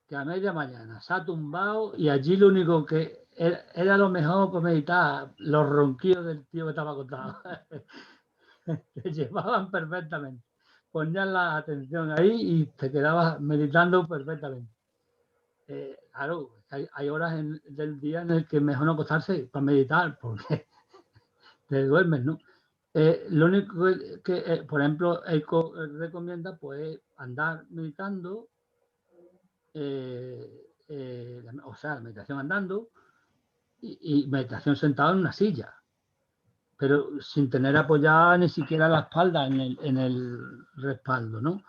que a media mañana se ha tumbado y allí lo único que era lo mejor para meditar, los ronquidos del tío que estaba acostado. Te llevaban perfectamente. Ponías la atención ahí y te quedabas meditando perfectamente. Claro, hay horas del día en el que es mejor no acostarse para meditar porque te duermes, ¿no? Lo único que por ejemplo, EICO recomienda pues andar meditando, o sea, la meditación andando y meditación sentado en una silla, pero sin tener apoyada ni siquiera la espalda en el respaldo, ¿no?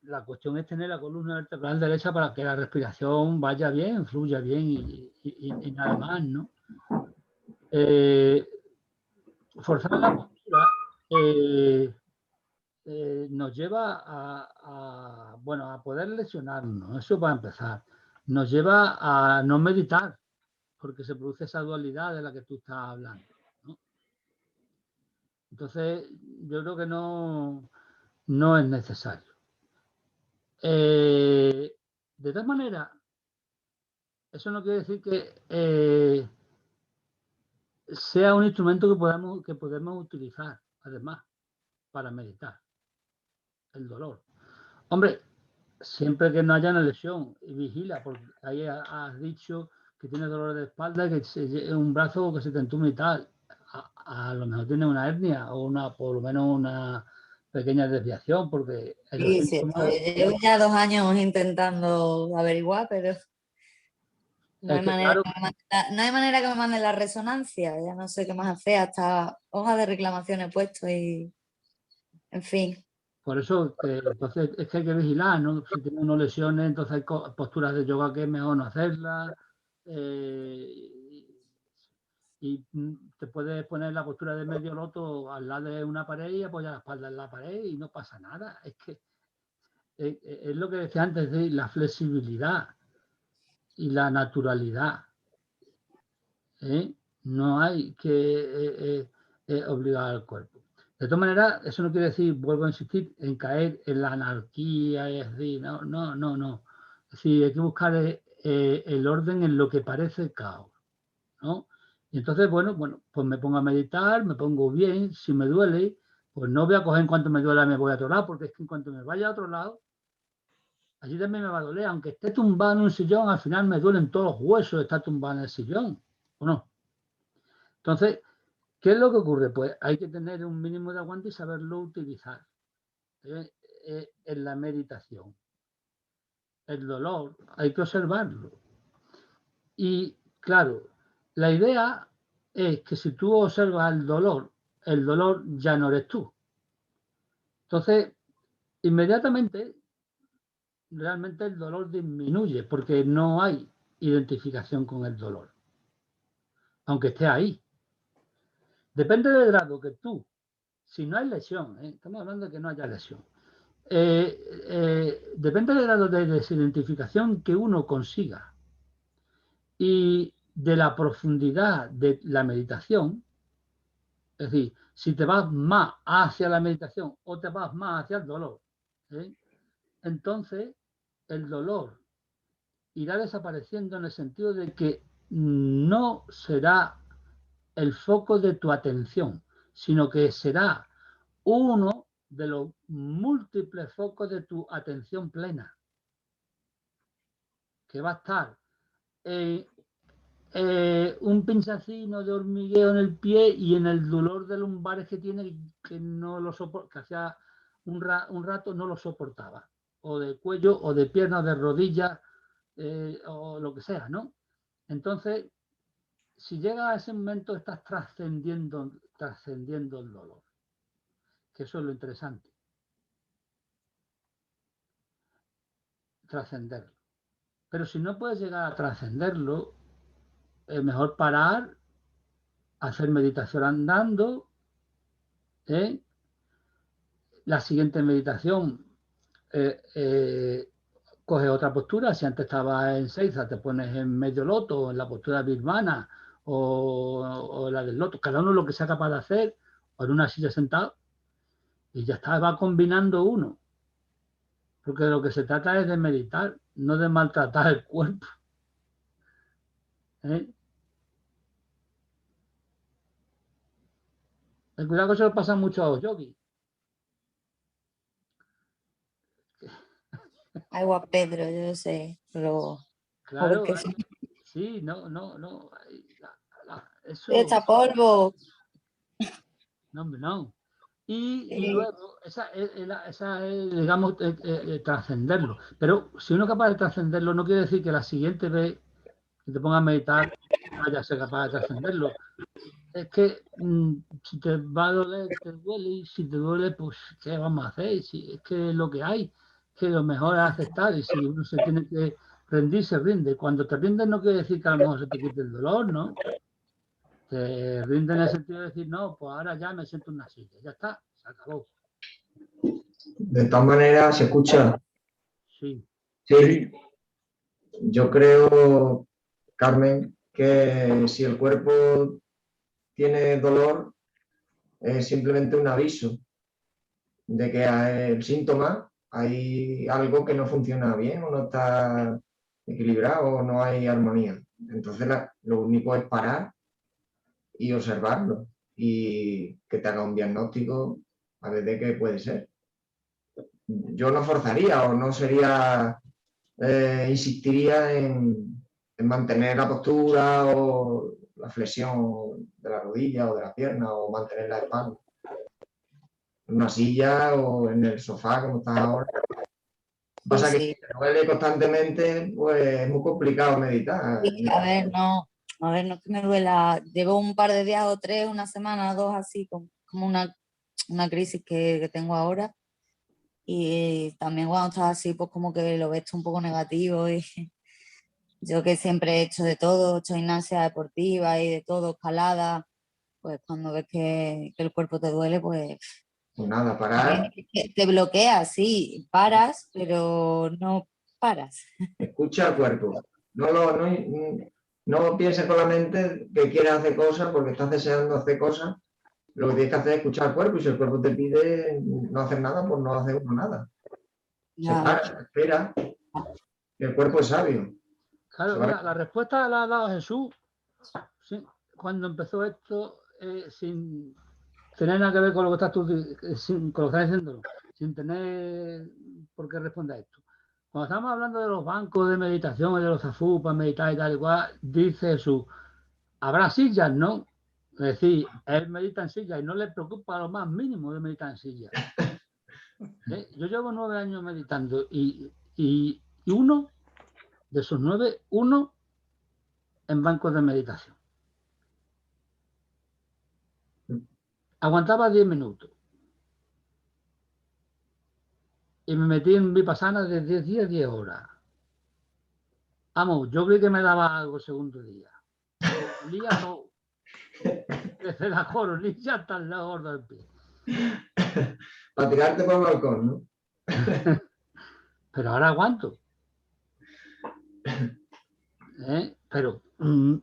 La cuestión es tener la columna vertebral derecha para que la respiración vaya bien, fluya bien y nada más, ¿no? Forzar la postura nos lleva bueno, a poder lesionarnos, eso para empezar. Nos lleva a no meditar, porque se produce esa dualidad de la que tú estás hablando, ¿no? Entonces, yo creo que no es necesario. De todas maneras, eso no quiere decir que sea un instrumento que podemos utilizar, además, para meditar el dolor. Hombre, siempre que no haya una lesión, vigila, porque ahí has dicho que tienes dolor de espalda, que es un brazo que se te entume y tal. A lo mejor tiene una hernia o por lo menos una pequeña desviación, porque Sí, sí, llevo ya 2 años intentando averiguar, pero no hay manera, claro, no hay manera que me manden la resonancia. Ya no sé qué más hacer, hasta hoja de reclamación he puesto y, en fin. por eso entonces es que hay que vigilar, ¿no? Si tiene unas lesiones, entonces hay posturas de yoga que es mejor no hacerlas. Y te puedes poner la postura de medio loto al lado de una pared y apoyar la espalda en la pared y no pasa nada. Es que es lo que decía antes, de la flexibilidad y la naturalidad. No hay que obligar al cuerpo. De todas maneras, eso no quiere decir, vuelvo a insistir, en caer en la anarquía, es decir, no. Es decir, hay que buscar el orden en lo que parece caos, ¿no? Y entonces, bueno, pues me pongo a meditar, me pongo bien, si me duele, pues no voy a coger en cuanto me duela, me voy a otro lado, porque es que en cuanto me vaya a otro lado, allí también me va a doler. Aunque esté tumbado en un sillón, al final me duelen todos los huesos de estar tumbado en el sillón, ¿o no? Entonces, ¿qué es lo que ocurre? Pues hay que tener un mínimo de aguante y saberlo utilizar en la meditación. El dolor hay que observarlo. Y claro, la idea es que si tú observas el dolor ya no eres tú. Entonces, inmediatamente, realmente el dolor disminuye porque no hay identificación con el dolor, aunque esté ahí. Depende del grado que tú, si no hay lesión, estamos hablando de que no haya lesión, depende del grado de desidentificación que uno consiga y de la profundidad de la meditación. Es decir, si te vas más hacia la meditación o te vas más hacia el dolor, entonces el dolor irá desapareciendo en el sentido de que no será el foco de tu atención, sino que será uno de los múltiples focos de tu atención plena, que va a estar un pinchacino de hormigueo en el pie y en el dolor de lumbares que tiene, que no lo soporta, que hacía un rato no lo soportaba, o de cuello, o de pierna, o de rodilla, o lo que sea, ¿no? Entonces, si llega a ese momento, estás trascendiendo el dolor, que eso es lo interesante, trascenderlo. Pero si no puedes llegar a trascenderlo, es mejor parar, hacer meditación andando. La siguiente meditación, coge otra postura. Si antes estabas en Seiza, te pones en medio loto, en la postura birmana o la del loto, cada uno lo que sea capaz de hacer, o en una silla sentado, y ya está, va combinando uno. Porque de lo que se trata es de meditar, no de maltratar el cuerpo. El cuidado que se lo pasa mucho a los yogis. Agua Pedro, yo sé, pero Claro, sí, no. Eso. Echa polvo. No, hombre, no. Y luego, esa es, digamos, trascenderlo. Pero si uno es capaz de trascenderlo, no quiere decir que la siguiente vez que te pongas a meditar vaya a ser capaz de trascenderlo. Es que si te va a doler, te duele, y si te duele, pues, ¿qué vamos a hacer? Si, es que es lo que hay, que lo mejor es aceptar, y si uno se tiene que rendir, se rinde. Cuando te rindes no quiere decir que a lo mejor se te quite el dolor, ¿no? Te rinde en el sentido de decir, no, pues ahora ya me siento en una silla, ya está, se acabó. De todas maneras, ¿se escucha? Sí. Sí. Yo creo, Carmen, que si el cuerpo tiene dolor, es simplemente un aviso de que el síntoma hay algo que no funciona bien o no está equilibrado o no hay armonía. Entonces lo único es parar y observarlo y que te haga un diagnóstico a ver de qué puede ser. Yo no forzaría o no sería, insistiría en mantener la postura o la flexión de la rodilla o de la pierna o mantener la espalda. En una silla o en el sofá como estás ahora. Pasa que si te duele constantemente, pues es muy complicado meditar. Sí, a ver, no es que me duela. Llevo un par de días o 3, una semana, 2, así, como una crisis que tengo ahora. Y también cuando estás así, pues como que lo ves un poco negativo. Y yo que siempre he hecho de todo, he hecho gimnasia deportiva y de todo, escalada, pues cuando ves que el cuerpo te duele, pues Pues nada, parar. te bloqueas, sí, paras, pero no paras. Escucha al cuerpo. No pienses con la mente que quieres hacer cosas porque estás deseando hacer cosas. Lo que tienes que hacer es escuchar al cuerpo y si el cuerpo te pide no hacer nada, pues no hacer nada. Se para, se espera. Y el cuerpo es sabio. Claro, mira, la respuesta la ha dado Jesús, ¿sí? Cuando empezó esto, sin tener nada que ver con lo que estás tú, con lo que estás diciendo, sin tener por qué responder a esto. Cuando estamos hablando de los bancos de meditación y de los zafú para meditar y tal y cual, dice Jesús, habrá sillas, ¿no? Es decir, él medita en silla y no le preocupa lo más mínimo de meditar en silla. Yo llevo 9 años meditando y uno de esos 9, uno en bancos de meditación. Aguantaba 10 minutos. Y me metí en Vipassana de 10 días, 10 horas. Vamos, yo creí que me daba algo el segundo día. Olía todo. Desde la coronilla hasta el gordo del pie. Para tirarte por el balcón, ¿no? Pero ahora aguanto. Pero en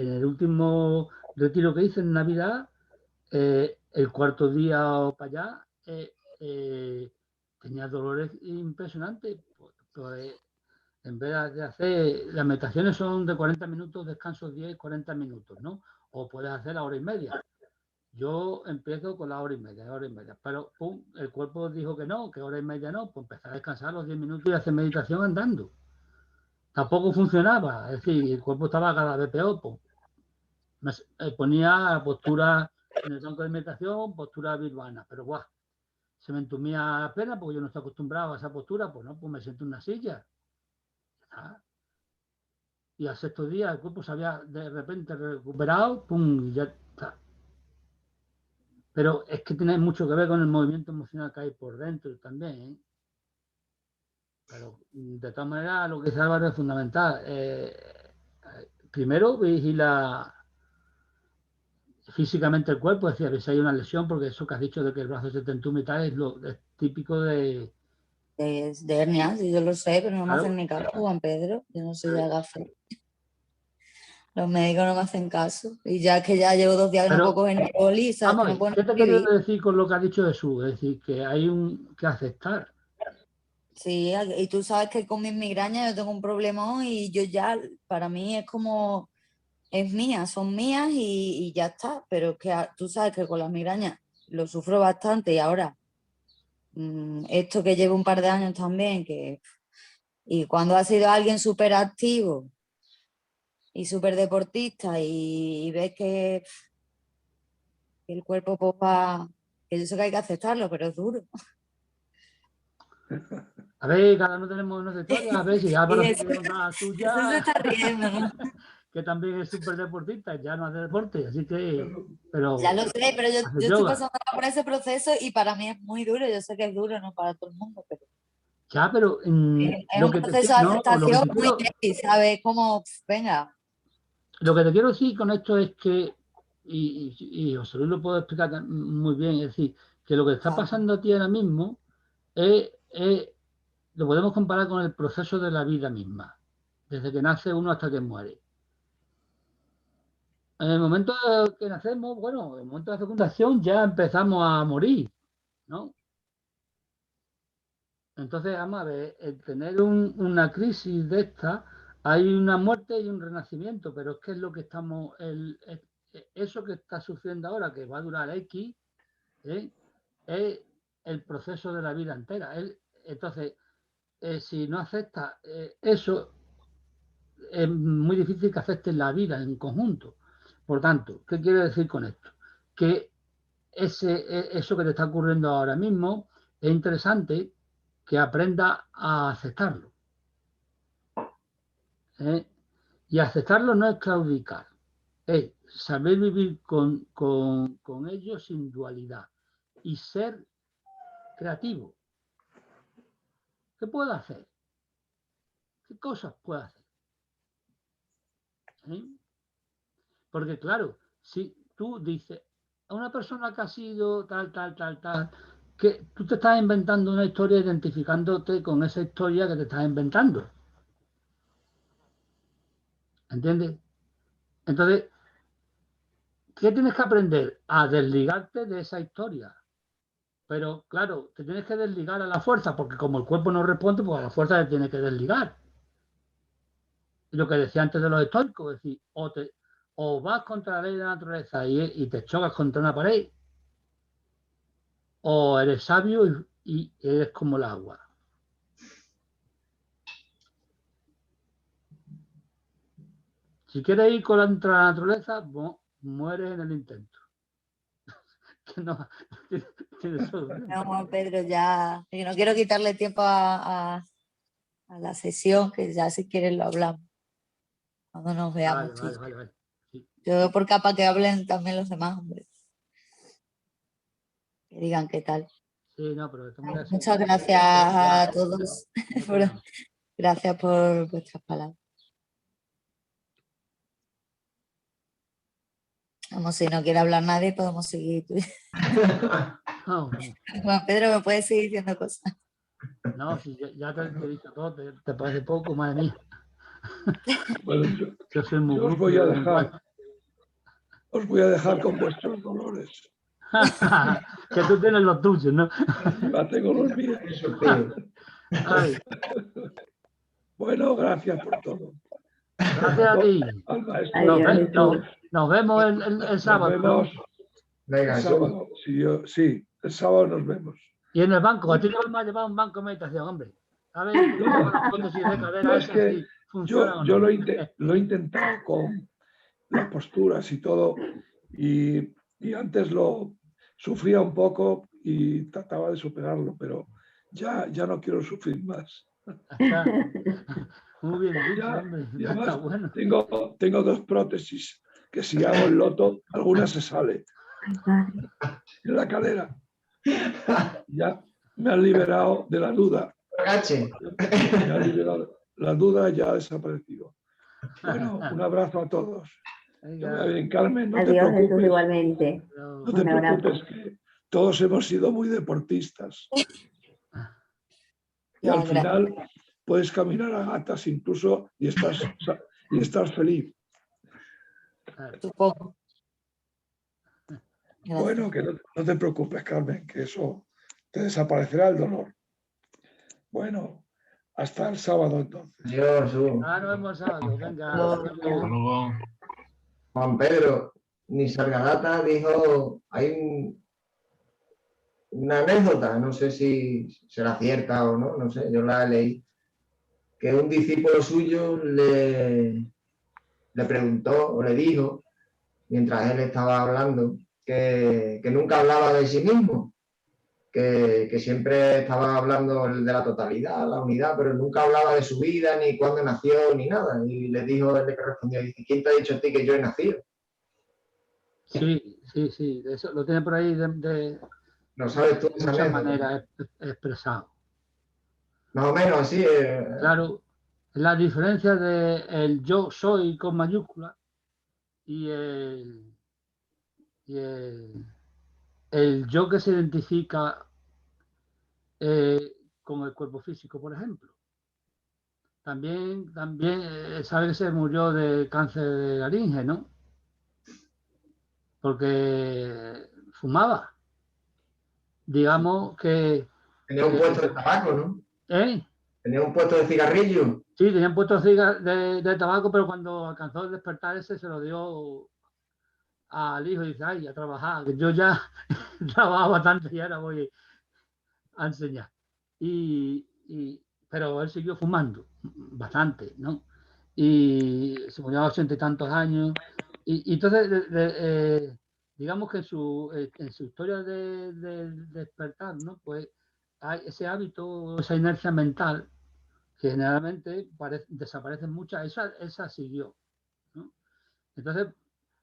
el último retiro que hice en Navidad, el cuarto día o para allá, tenía dolores impresionantes. Pues, en vez de hacer, las meditaciones son de 40 minutos, descanso 10, 40 minutos, ¿no? O puedes hacer la hora y media. Yo empiezo con la hora y media, pero pum, el cuerpo dijo que no, que hora y media no, pues empecé a descansar los 10 minutos y hacer meditación andando. Tampoco funcionaba, es decir, el cuerpo estaba cada vez peor. Pues. Me ponía postura en el banco de meditación, postura birmana, pero guau, se me entumía la pena porque yo no estoy acostumbrado a esa postura, pues no, pues me siento en una silla. Y al sexto día el cuerpo se había de repente recuperado, pum, y ya está. Pero es que tiene mucho que ver con el movimiento emocional que hay por dentro también, ¿eh? Pero de todas maneras lo que dice Álvaro es fundamental. Primero vigila físicamente el cuerpo, es decir, si hay una lesión, porque eso que has dicho de que el brazo se te entume y tal es típico de hernias, y yo lo sé, pero no me Claro. hacen ni caso, Juan Pedro. Yo no soy de gafe. Los médicos no me hacen caso. Y ya que ya llevo 2 días que no puedo coger ni boli, ¿sabes? Vamos, que no puedo ¿qué te escribir. quiero decir con lo que ha dicho Jesús? Es decir, que hay que aceptar. Sí, y tú sabes que con mis migrañas yo tengo un problema y yo ya, para mí es como, es mía, son mías y ya está. Pero es que tú sabes que con las migrañas lo sufro bastante y ahora esto que llevo un par de años también, y cuando ha sido alguien súper activo y súper deportista y ves que el cuerpo pues va, que yo sé que hay que aceptarlo, pero es duro. A ver, cada uno tenemos nuestra historia, a ver si Álvaro se quiere contar la suya. Eso se está riendo, ¿no? Que también es súper deportista, ya no hace deporte, así que... Pero, ya lo sé, pero yo estoy pasando por ese proceso y para mí es muy duro, yo sé que es duro, no para todo el mundo, pero... Ya, pero... es un proceso de aceptación muy difícil, ¿sabes? Como, venga. Lo que te quiero decir con esto es que, y José Luis lo puedo explicar muy bien, es decir, que lo que está pasando a ti ahora mismo lo podemos comparar con el proceso de la vida misma, desde que nace uno hasta que muere. En el momento que nacemos, bueno, en el momento de la fecundación ya empezamos a morir, ¿no? Entonces, vamos a ver, el tener una crisis de esta, hay una muerte y un renacimiento, pero es que es lo que estamos, eso que está sucediendo ahora, que va a durar X, ¿eh? Es el proceso de la vida entera. Entonces, si no acepta eso, es muy difícil que aceptes la vida en conjunto. Por tanto, ¿qué quiero decir con esto? Que eso que te está ocurriendo ahora mismo es interesante que aprenda a aceptarlo. ¿Eh? Y aceptarlo no es claudicar, es saber vivir con ello sin dualidad y ser creativo. ¿Qué puedo hacer? ¿Qué cosas puedo hacer? ¿Eh? Porque claro, si tú dices a una persona que ha sido tal, que tú te estás inventando una historia identificándote con esa historia que te estás inventando. ¿Entiendes? Entonces, ¿qué tienes que aprender? A desligarte de esa historia. Pero claro, te tienes que desligar a la fuerza, porque como el cuerpo no responde, pues a la fuerza te tiene que desligar. Y lo que decía antes de los estoicos, es decir, o vas contra la ley de la naturaleza y te chocas contra una pared, o eres sabio y eres como el agua. Si quieres ir contra la naturaleza, mueres en el intento. Que no, tiene solución. No, Juan Pedro, ya, que no quiero quitarle tiempo a la sesión, que ya si quieres lo hablamos cuando nos veamos. Vale. Sí. Yo por capa que hablen también los demás, hombre. Que digan qué tal. Sí, no, pero Muchas gracias a todos. Gracias por vuestras palabras. Vamos, si no quiere hablar nadie, podemos seguir. No, Juan Pedro, ¿me puedes seguir diciendo cosas? no, si ya te he dicho todo, te parece poco, madre mía. Bueno, Yo soy muy yo os voy a dejar con vuestros dolores. Que tú tienes los tuyos, ¿no? Ya tengo los míos. Ay, Bueno, gracias por todo. gracias a ti. Al maestro. Nos vemos el sábado. Nos vemos Venga, el sábado. Sí, el sábado nos vemos. Y en el banco, a ti no me has llevado un banco de meditación, hombre. A ver, las prótesis de cadera No, es esas, que si funcionan o no. yo lo he intentado con las posturas y todo, y antes lo sufría un poco y trataba de superarlo, pero ya no quiero sufrir más. Está muy bien dicho, Ya, hombre. y además Está bueno. tengo dos prótesis que si hago el loto, alguna se sale en la cadera. Ya me han liberado de la duda. Me han liberado. La duda ya ha desaparecido. Bueno, un abrazo a todos. Yo me voy bien, Carmen, no Adiós, te preocupes. Jesús, igualmente. No te preocupes, que todos hemos sido muy deportistas. Y al final puedes caminar a gatas incluso y estás feliz. Supongo. Bueno, que no te preocupes, Carmen, que eso te desaparecerá el dolor. Bueno, hasta el sábado entonces. Adiós. Nos vemos el sábado. Venga. Hasta luego. Juan Pedro Nisargadatta dijo, hay una anécdota, no sé si será cierta o no, no sé, yo la leí, que un discípulo suyo le preguntó o le dijo, mientras él estaba hablando, que nunca hablaba de sí mismo, que siempre estaba hablando de la totalidad, la unidad, pero nunca hablaba de su vida, ni cuándo nació, ni nada. Y le dijo, él le respondió, dice, ¿quién te ha dicho a ti que yo he nacido? Sí, eso lo tiene por ahí de ¿No sabes tú esa muchas anécdota? maneras expresado. Más o menos así. Claro, la diferencia de el yo soy con mayúscula y el yo que se identifica con el cuerpo físico, por ejemplo. También sabe que se murió de cáncer de laringe, ¿no? porque fumaba. Digamos que... Tenía un puesto de tabaco, ¿no? ¿Eh? Tenía un puesto de cigarrillo. Sí, tenían puestos de tabaco, pero cuando alcanzó el despertar ese se lo dio al hijo y dice, ay, a trabajar, que yo ya trabajaba bastante y ahora voy a enseñar. Pero él siguió fumando bastante, ¿no? Y se murió a 80 y tantos años. Y entonces, digamos que en su historia de despertar, ¿no? Pues hay ese hábito, esa inercia mental, que generalmente desaparecen muchas, esa siguió, ¿no? Entonces,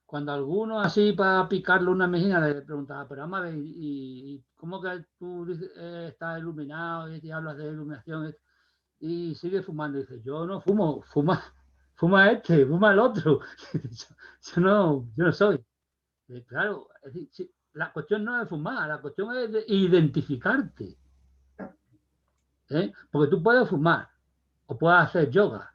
cuando alguno así para picarle una mejilla le preguntaba, pero vamos a ver, ¿y cómo que tú estás iluminado y hablas de iluminación y sigues fumando? Y dice, yo no fumo, fuma el otro. yo no soy. Y claro, es decir, sí, la cuestión no es fumar, la cuestión es de identificarte. Porque tú puedes fumar o puedes hacer yoga.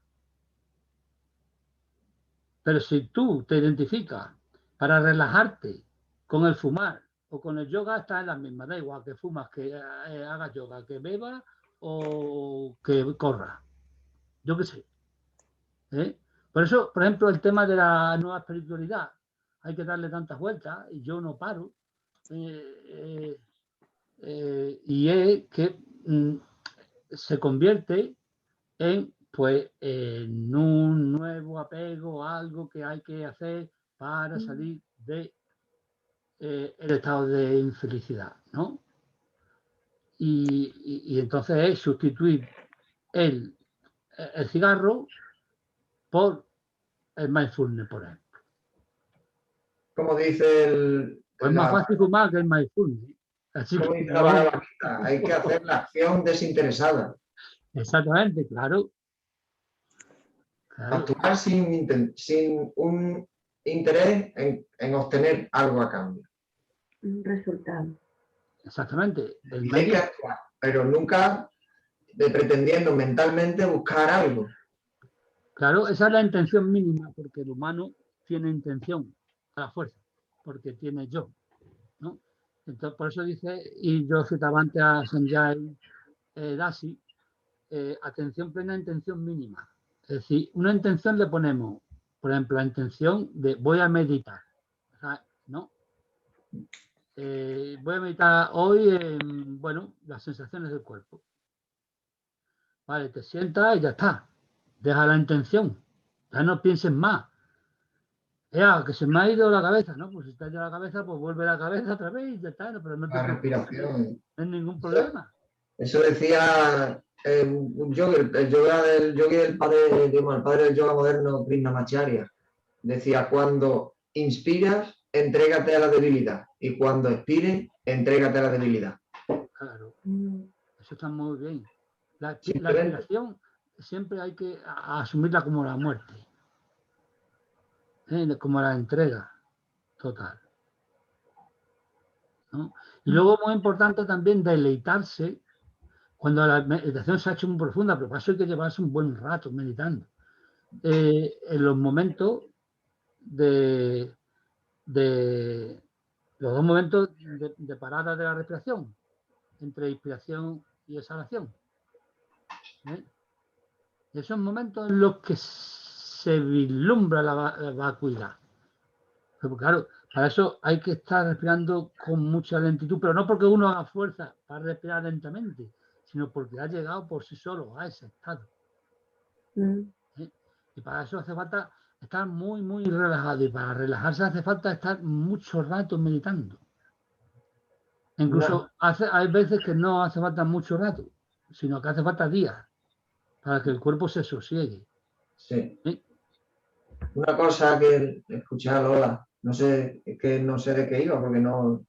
Pero si tú te identificas para relajarte con el fumar o con el yoga, estás en la misma. Da igual que fumas, que hagas yoga, que bebas o que corras. Yo qué sé. Por eso, por ejemplo, el tema de la nueva espiritualidad, hay que darle tantas vueltas y yo no paro. Y es que se convierte en un nuevo apego, algo que hay que hacer para salir de el estado de infelicidad, ¿no? Y entonces es sustituir el cigarro por el mindfulness, por ejemplo. Como dice Pues es más fácil fumar que el mindfulness. Así como que, dice la vaquita, hay que hacer la acción desinteresada. Exactamente, claro. Actuar sin un interés en obtener algo a cambio. Un resultado. Exactamente. Y hay que actuar, pero nunca pretendiendo mentalmente buscar algo. Claro, esa es la intención mínima, porque el humano tiene intención a la fuerza, porque tiene yo, ¿no? Entonces, por eso dice, y yo citaba antes a Sanjay Dasi, atención plena, intención mínima. Es decir, una intención le ponemos, por ejemplo, la intención de voy a meditar, ¿no? Voy a meditar hoy en, bueno, las sensaciones del cuerpo. Vale, te sientas y ya está. Deja la intención. Ya no pienses más. Ya, que se me ha ido la cabeza, ¿no? Pues si te ha ido la cabeza, pues vuelve la cabeza otra vez y ya está. Pero no te La respiración. No hay ningún problema. Eso decía un yogi, el yogi del padre, digamos, el padre del yoga moderno, Krishnamacharya. Decía, cuando inspiras, entrégate a la debilidad. Y cuando expires, entrégate a la debilidad. Claro. Eso está muy bien. La respiración siempre hay que asumirla como la muerte. Como la entrega total, ¿no? Y luego muy importante también deleitarse cuando la meditación se ha hecho muy profunda, pero para eso hay que llevarse un buen rato meditando. En los momentos de los dos momentos de parada de la respiración, entre inspiración y exhalación. Esos momentos en los que se vislumbra la vacuidad. Pero claro, para eso hay que estar respirando con mucha lentitud, pero no porque uno haga fuerza para respirar lentamente, sino porque ha llegado por sí solo a ese estado. Y para eso hace falta estar muy, muy relajado. Y para relajarse hace falta estar mucho rato meditando. Incluso hay veces que no hace falta mucho rato, sino que hace falta días para que el cuerpo se sosiegue. Sí. Una cosa que escuché a Lola, no sé, es que no sé de qué iba, porque no,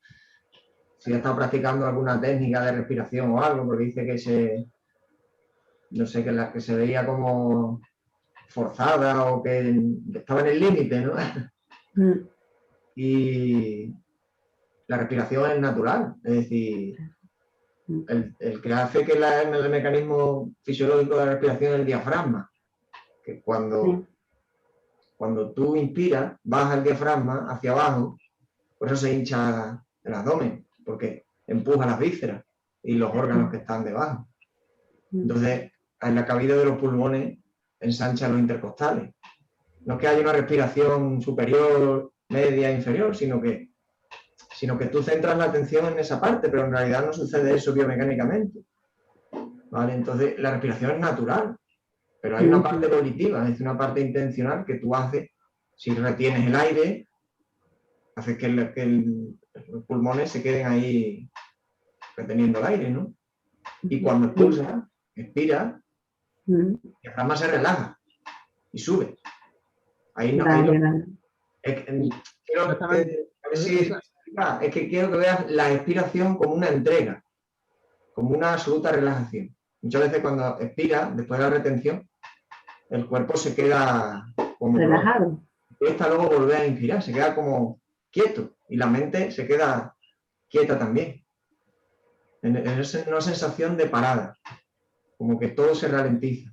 si ha estado practicando alguna técnica de respiración o algo, porque dice que no sé, que se veía como forzada o que estaba en el límite, ¿no? Y la respiración es natural, es decir, el que hace que el mecanismo fisiológico de la respiración es el diafragma, que cuando tú inspiras, baja el diafragma hacia abajo Por eso se hincha el abdomen, porque empuja las vísceras y los órganos que están debajo. Entonces, en la cavidad de los pulmones ensancha los intercostales. No es que haya una respiración superior, media, inferior, sino que tú centras la atención en esa parte, pero en realidad no sucede eso biomecánicamente. ¿Vale? Entonces, la respiración es natural, pero hay una parte volitiva, es decir, una parte intencional que tú haces. Si retienes el aire, haces que los pulmones se queden ahí reteniendo el aire, ¿no? Y cuando expulsas, expiras, el diafragma se relaja y sube. Ahí no. Es que quiero que veas la expiración como una entrega, como una absoluta relajación. Muchas veces cuando expiras, después de la retención, el cuerpo se queda como relajado. Cuesta luego volver a inspirar, se queda como quieto y la mente se queda quieta también. En una sensación de parada, como que todo se ralentiza.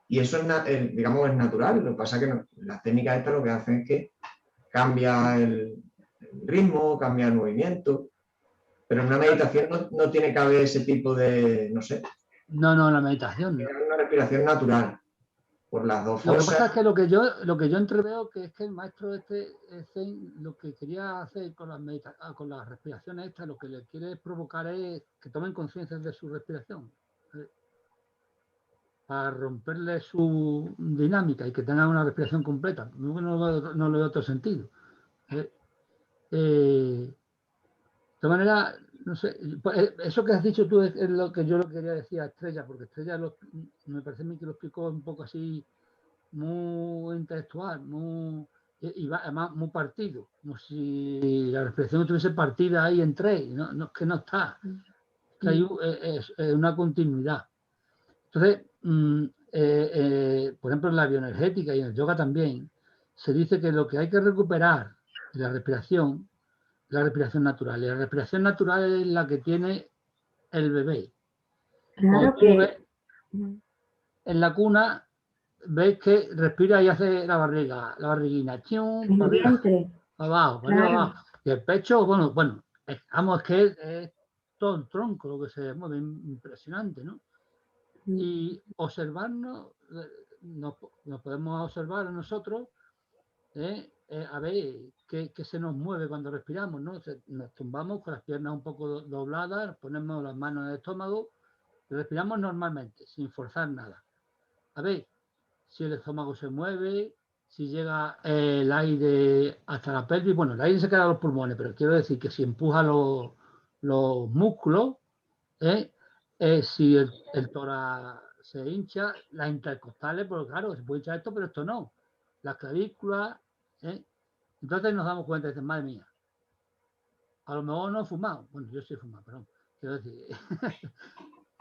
Y eso es, digamos, es natural. Lo que pasa es que las técnicas estas lo que hacen es que cambia el ritmo, cambia el movimiento, pero en una meditación no tiene que haber ese tipo de, no sé. No, la meditación. Es una respiración natural, por las dos fosas. Lo que pasa es que lo que yo entreveo que es que el maestro lo que quería hacer con las respiraciones estas, lo que le quiere provocar es que tomen conciencia de su respiración. Para romperle su dinámica y que tengan una respiración completa. No le da otro sentido. De todas maneras, no sé, eso que has dicho tú es lo que yo lo quería decir a Estrella, porque Estrella me parece a mí que lo explicó un poco así, muy intelectual, y además muy partido, como si la respiración estuviese partida ahí en tres, no es que no está, que hay es una continuidad. Entonces, por ejemplo, en la bioenergética y en el yoga también, se dice que lo que hay que recuperar de la respiración natural. Y la respiración natural es la que tiene el bebé. Claro que en la cuna ves que respira y hace la barriguina, el vientre, abajo, claro. abajo. Y el pecho, bueno, vamos, es que es todo el tronco lo que se mueve, impresionante, ¿no? Y observarnos, nos podemos observar a nosotros, a ver qué se nos mueve cuando respiramos, ¿no? Nos tumbamos con las piernas un poco dobladas, ponemos las manos en el estómago y respiramos normalmente, sin forzar nada. A ver si el estómago se mueve, si llega el aire hasta la pelvis. Bueno, el aire se queda en los pulmones, pero quiero decir que si empuja los músculos, si el tórax se hincha, las intercostales, porque claro, se puede hinchar esto, pero esto no. Las clavículas, entonces nos damos cuenta y dicen, madre mía, a lo mejor no he fumado. Bueno, yo sí he fumado, perdón. Quiero decir,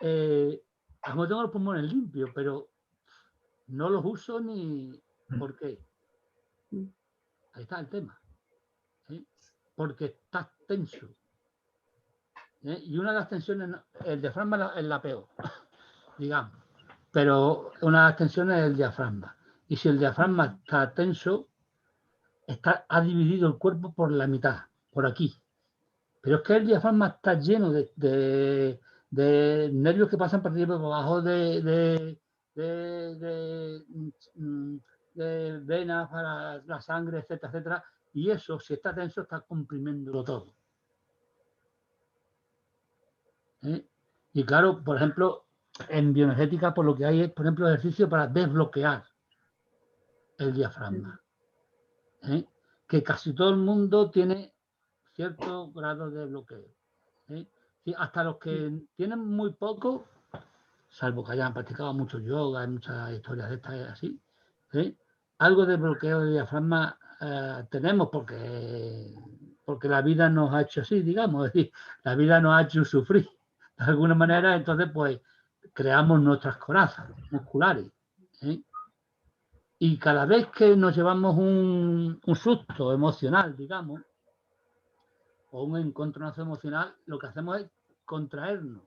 a lo mejor tengo los pulmones limpios, pero no los uso ni... ¿Por qué? Ahí está el tema. Porque estás tenso. Y una de las tensiones, el diafragma es la peor, digamos. Pero una de las tensiones es el diafragma. Y si el diafragma está tenso, ha dividido el cuerpo por la mitad, por aquí. Pero es que el diafragma está lleno de nervios que pasan por arriba y por abajo, de venas para la sangre, etcétera, etcétera. Y eso, si está tenso, está comprimiéndolo todo. Y claro, por ejemplo, en bioenergética, por lo que hay es, por ejemplo, ejercicio para desbloquear el diafragma. Que casi todo el mundo tiene cierto grado de bloqueo. Y hasta los que tienen muy poco, salvo que hayan practicado mucho yoga, hay muchas historias de estas así, algo de bloqueo de diafragma tenemos porque la vida nos ha hecho así, digamos, es decir, la vida nos ha hecho sufrir de alguna manera, entonces pues creamos nuestras corazas musculares. Y cada vez que nos llevamos un susto emocional, digamos, o un encontronazo emocional, lo que hacemos es contraernos.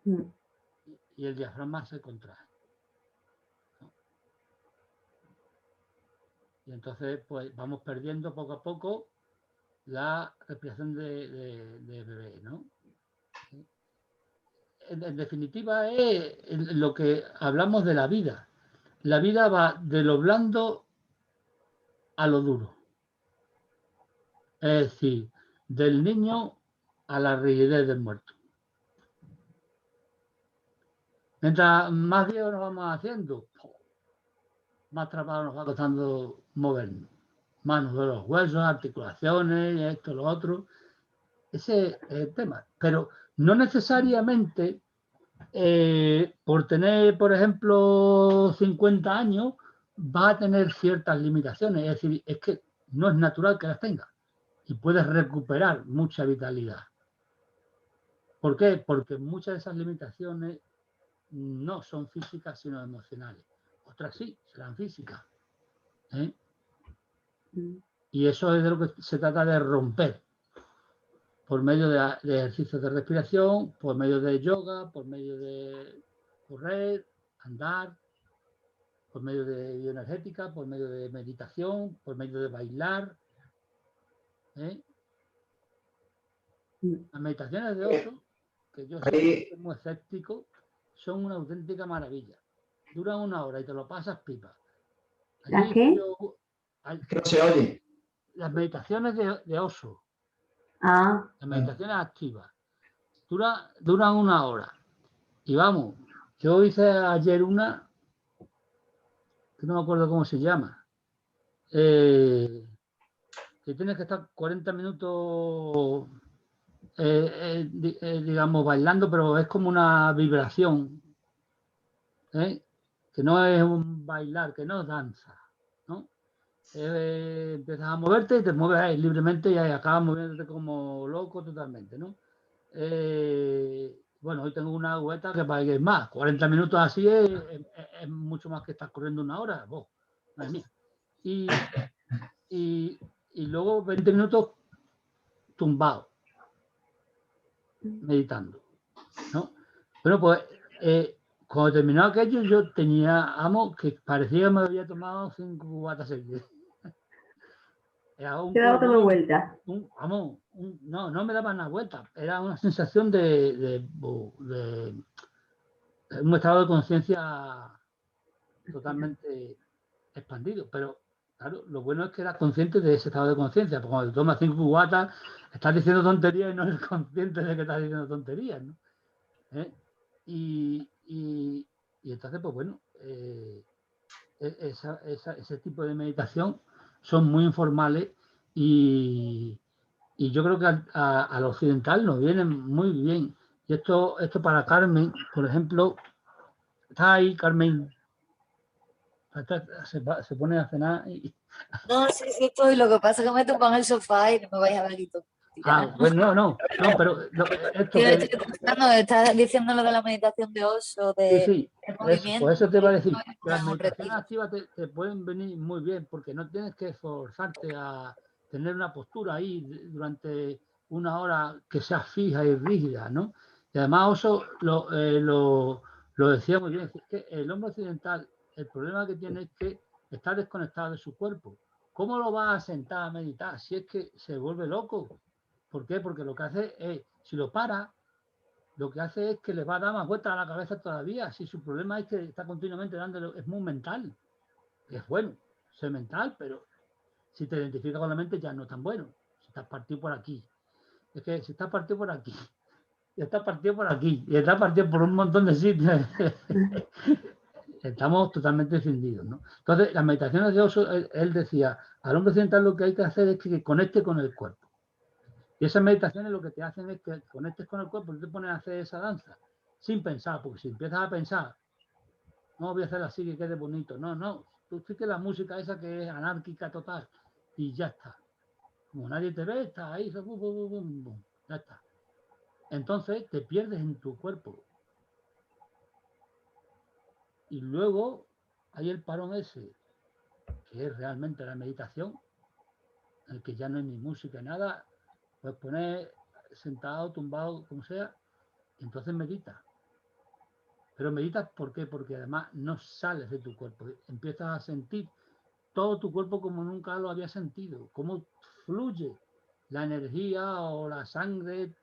Y el diafragma se contrae. Y entonces, pues vamos perdiendo poco a poco la respiración de bebé, ¿no? En definitiva, es lo que hablamos de la vida. La vida va de lo blando a lo duro. Es decir, del niño a la rigidez del muerto. Mientras más viejos nos vamos haciendo, más trabajo nos va costando movernos. Manos de los huesos, articulaciones, esto, lo otro. Ese es el tema. Pero no necesariamente por tener, por ejemplo, 50 años, va a tener ciertas limitaciones. Es decir, es que no es natural que las tenga. Y puedes recuperar mucha vitalidad. ¿Por qué? Porque muchas de esas limitaciones no son físicas, sino emocionales. Otras sí, serán físicas. ¿Eh? Y eso es de lo que se trata de romper. Por medio de ejercicios de respiración, por medio de yoga, por medio de correr, andar, por medio de bioenergética, por medio de meditación, por medio de bailar. ¿Eh? Las meditaciones de Osho, que yo soy muy escéptico, son una auténtica maravilla. Duran 1 hora y te lo pasas pipa. ¿Las qué? Que no se oye. Las meditaciones de Osho. Ah. Las meditaciones activas. Duran 1 hora. Y vamos, yo hice ayer una, que no me acuerdo cómo se llama, que tienes que estar 40 minutos, digamos, bailando, pero es como una vibración, que no es un bailar, que no es danza, ¿no? Empiezas a moverte y te mueves ahí libremente y ahí acabas moviéndote como loco totalmente, ¿no? Bueno, hoy tengo una vuelta que para que es más, 40 minutos así es mucho más que estar corriendo 1 hora, madre mía. Y luego 20 minutos tumbado, meditando, ¿no? Bueno, pues cuando terminó aquello yo tenía, que parecía que me había tomado 5 cubatas seguidas. Era un te daba todo vuelta. No me daba una vuelta, era una sensación de un estado de conciencia totalmente expandido, pero claro, lo bueno es que eras consciente de ese estado de conciencia, porque cuando tomas 5 cubatas estás diciendo tonterías y no eres consciente de que estás diciendo tonterías, ¿no? Y entonces, pues bueno, ese tipo de meditación son muy informales y yo creo que al occidental nos vienen muy bien. Y esto para Carmen, por ejemplo, está ahí Carmen, se pone a cenar y... No, sí estoy. Lo que pasa es que me tumban el sofá y no me vais a ver aquí todo. Bueno, no, pero esto que... Estoy escuchando, estás diciendo lo de la meditación de Osho, Sí, movimiento. por eso te iba a decir, que las meditaciones activas te pueden venir muy bien, porque no tienes que esforzarte a tener una postura ahí durante 1 hora que sea fija y rígida, ¿no? Y además Osho lo decía muy bien, es que el hombre occidental, el problema que tiene es que está desconectado de su cuerpo. ¿Cómo lo va a sentar a meditar si es que se vuelve loco? ¿Por qué? Porque lo que hace es, si lo para, lo que hace es que le va a dar más vueltas a la cabeza todavía. Si su problema es que está continuamente dándole, es muy mental. Es bueno ser mental, pero si te identifica con la mente ya no es tan bueno. Si estás partido por aquí. Es que si estás partido por aquí, y estás partido por aquí, y estás partido por un montón de sitios, estamos totalmente descendidos, ¿no? Entonces, las meditaciones de Osho, él decía, al hombre occidental lo que hay que hacer es que conecte con el cuerpo. Y esas meditaciones lo que te hacen es que conectes con el cuerpo y te pones a hacer esa danza sin pensar, porque si empiezas a pensar, no voy a hacer así que quede bonito, no, tú fíjate la música esa que es anárquica total y ya está. Como nadie te ve, está ahí, bum, bum, bum, bum, ya está. Entonces te pierdes en tu cuerpo. Y luego hay el parón ese, que es realmente la meditación, en el que ya no hay ni música, nada, puedes poner sentado, tumbado, como sea, y entonces medita. Pero meditas, ¿por qué? Porque además no sales de tu cuerpo, empiezas a sentir todo tu cuerpo como nunca lo había sentido, cómo fluye la energía o la sangre,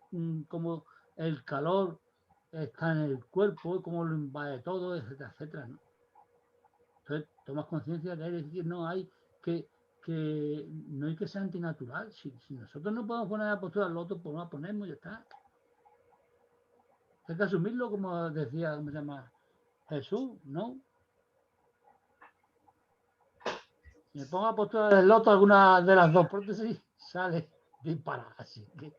como el calor está en el cuerpo, cómo lo invade todo, etcétera, etcétera, ¿no? Entonces tomas conciencia de que no hay que no hay que ser antinatural. Si nosotros no podemos poner la postura del loto, pues no la ponemos y ya está. Hay que asumirlo, como decía, ¿cómo se llama? Jesús, ¿no? Si me pongo la postura del loto, alguna de las dos prótesis sale disparada. Así que...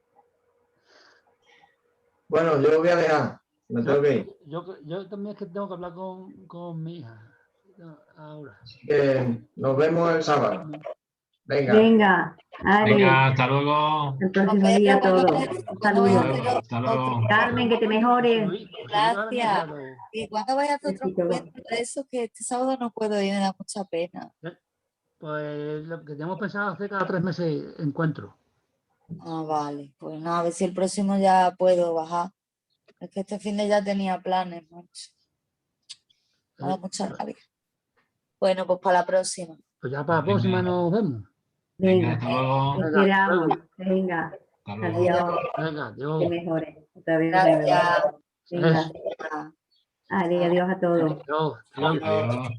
Bueno, yo lo voy a dejar. Me tengo que ir. Yo también es que tengo que hablar con mi hija ahora. Así que nos vemos el sábado. Venga. Venga, Ale. Venga, hasta luego. El próximo día a todos. Un saludo. Hasta luego. Carmen, que te mejores. Gracias. ¿Y cuándo vayas a hacer otro Besito. encuentro de eso? Que este sábado no puedo ir, me da mucha pena. Pues lo que tenemos pensado hacer cada 3 meses encuentro. Ah, vale. Pues nada, a ver si el próximo ya puedo bajar. Es que este fin de ya tenía planes, macho. Me da mucha rabia. Bueno, pues para la próxima. Pues ya para la próxima nos vemos. Venga, Venga, hasta luego. te esperamos. Venga, Hasta luego. adiós. Venga, Dios. Que mejores. Otra vez. Gracias. Venga, adiós a todos. Dios. Adiós.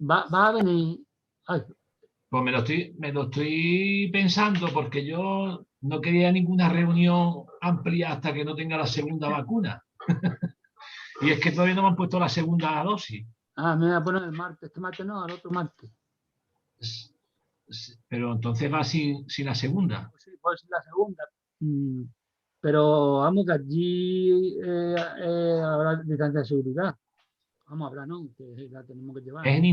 Va a venir. Ay, Pues me lo estoy pensando porque yo no quería ninguna reunión amplia hasta que no tenga la segunda vacuna. Y es que todavía no me han puesto la segunda dosis. me voy a poner el martes. Este martes no, al otro martes. Pero entonces va sin la segunda. Pues sí, puede ser la segunda. Pero vamos, que allí habrá distancia de seguridad. Vamos, habrá no, que la tenemos que llevar. ¿Es en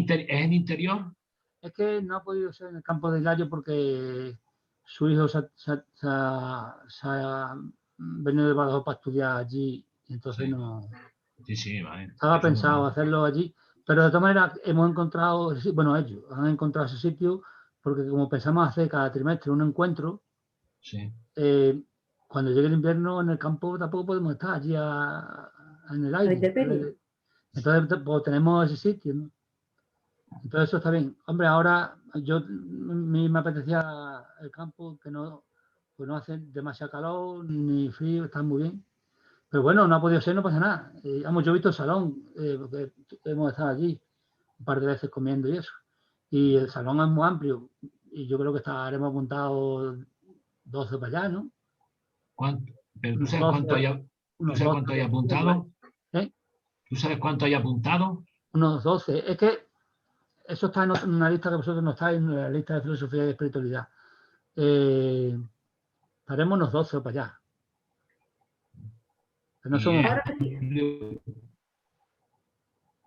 interior? Es que no ha podido ser en el campo de Hilario porque su hijo se ha venido de Badajoz para estudiar allí. Entonces Sí. no... Sí, vale. Estaba pensado hacerlo allí. Pero de todas maneras hemos encontrado, bueno, ellos han encontrado ese sitio porque como pensamos hacer cada trimestre un encuentro, Sí. cuando llegue el invierno en el campo tampoco podemos estar allí en el aire. Entonces pues, tenemos ese sitio, ¿no? Entonces eso está bien. Hombre, ahora me apetecía el campo que no hace demasiado calor ni frío, está muy bien. Pero bueno, no ha podido ser, no pasa nada. Yo he visto el salón, porque hemos estado allí un par de veces comiendo y eso. Y el salón es muy amplio y yo creo que estaremos apuntados 12 para allá, ¿no? ¿Cuánto? ¿Pero tú sabes cuánto hay apuntado? ¿Eh? ¿Tú sabes cuánto hay apuntado? Unos 12. Es que eso está en una lista que vosotros no estáis, en la lista de filosofía y espiritualidad. Estaremos unos 12 para allá. Pero no somos...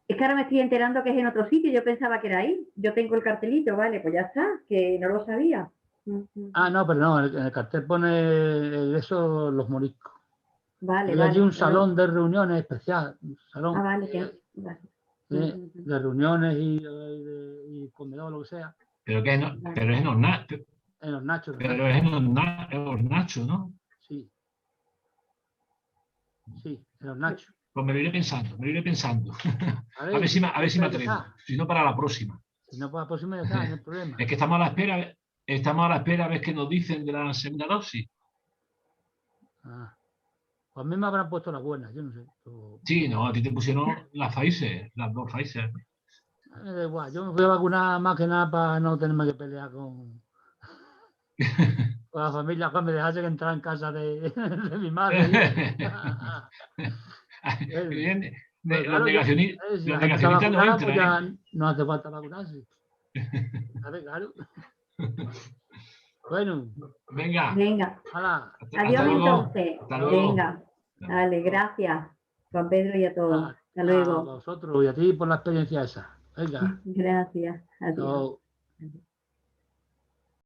Es que ahora me estoy enterando que es en otro sitio. Yo pensaba que era ahí. Yo tengo el cartelito, vale, pues ya está, que no lo sabía. No, pero no, en el cartel pone eso, los moriscos. Vale, Hay allí un salón de reuniones especial. Un salón vale. de reuniones y comedor, lo que sea. Pero es en Hornacho. En los nachos. Pero es en Hornacho, ¿no? Sí. Sí, en los nachos. Pues me lo iré pensando. A ver si me atrevo. Si no, para la próxima. Si no, para la próxima ya está, no hay problema. Es que estamos a la espera a ver qué nos dicen de la segunda dosis. Pues a mí me habrán puesto las buenas, yo no sé. Sí, no, a ti te pusieron las Pfizer, las 2 Pfizer. Me da igual, yo me voy a vacunar más que nada para no tenerme que pelear con la familia, que me dejase que entrar en casa de mi madre. Los negacionistas no entran. Ya no hace falta vacunarse. Claro. Bueno. Venga. Hala. Adiós entonces. Venga. Dale, gracias. Juan Pedro y a todos. Hasta luego. A vosotros y a ti por la experiencia esa. Venga. Gracias. Adiós. Chao.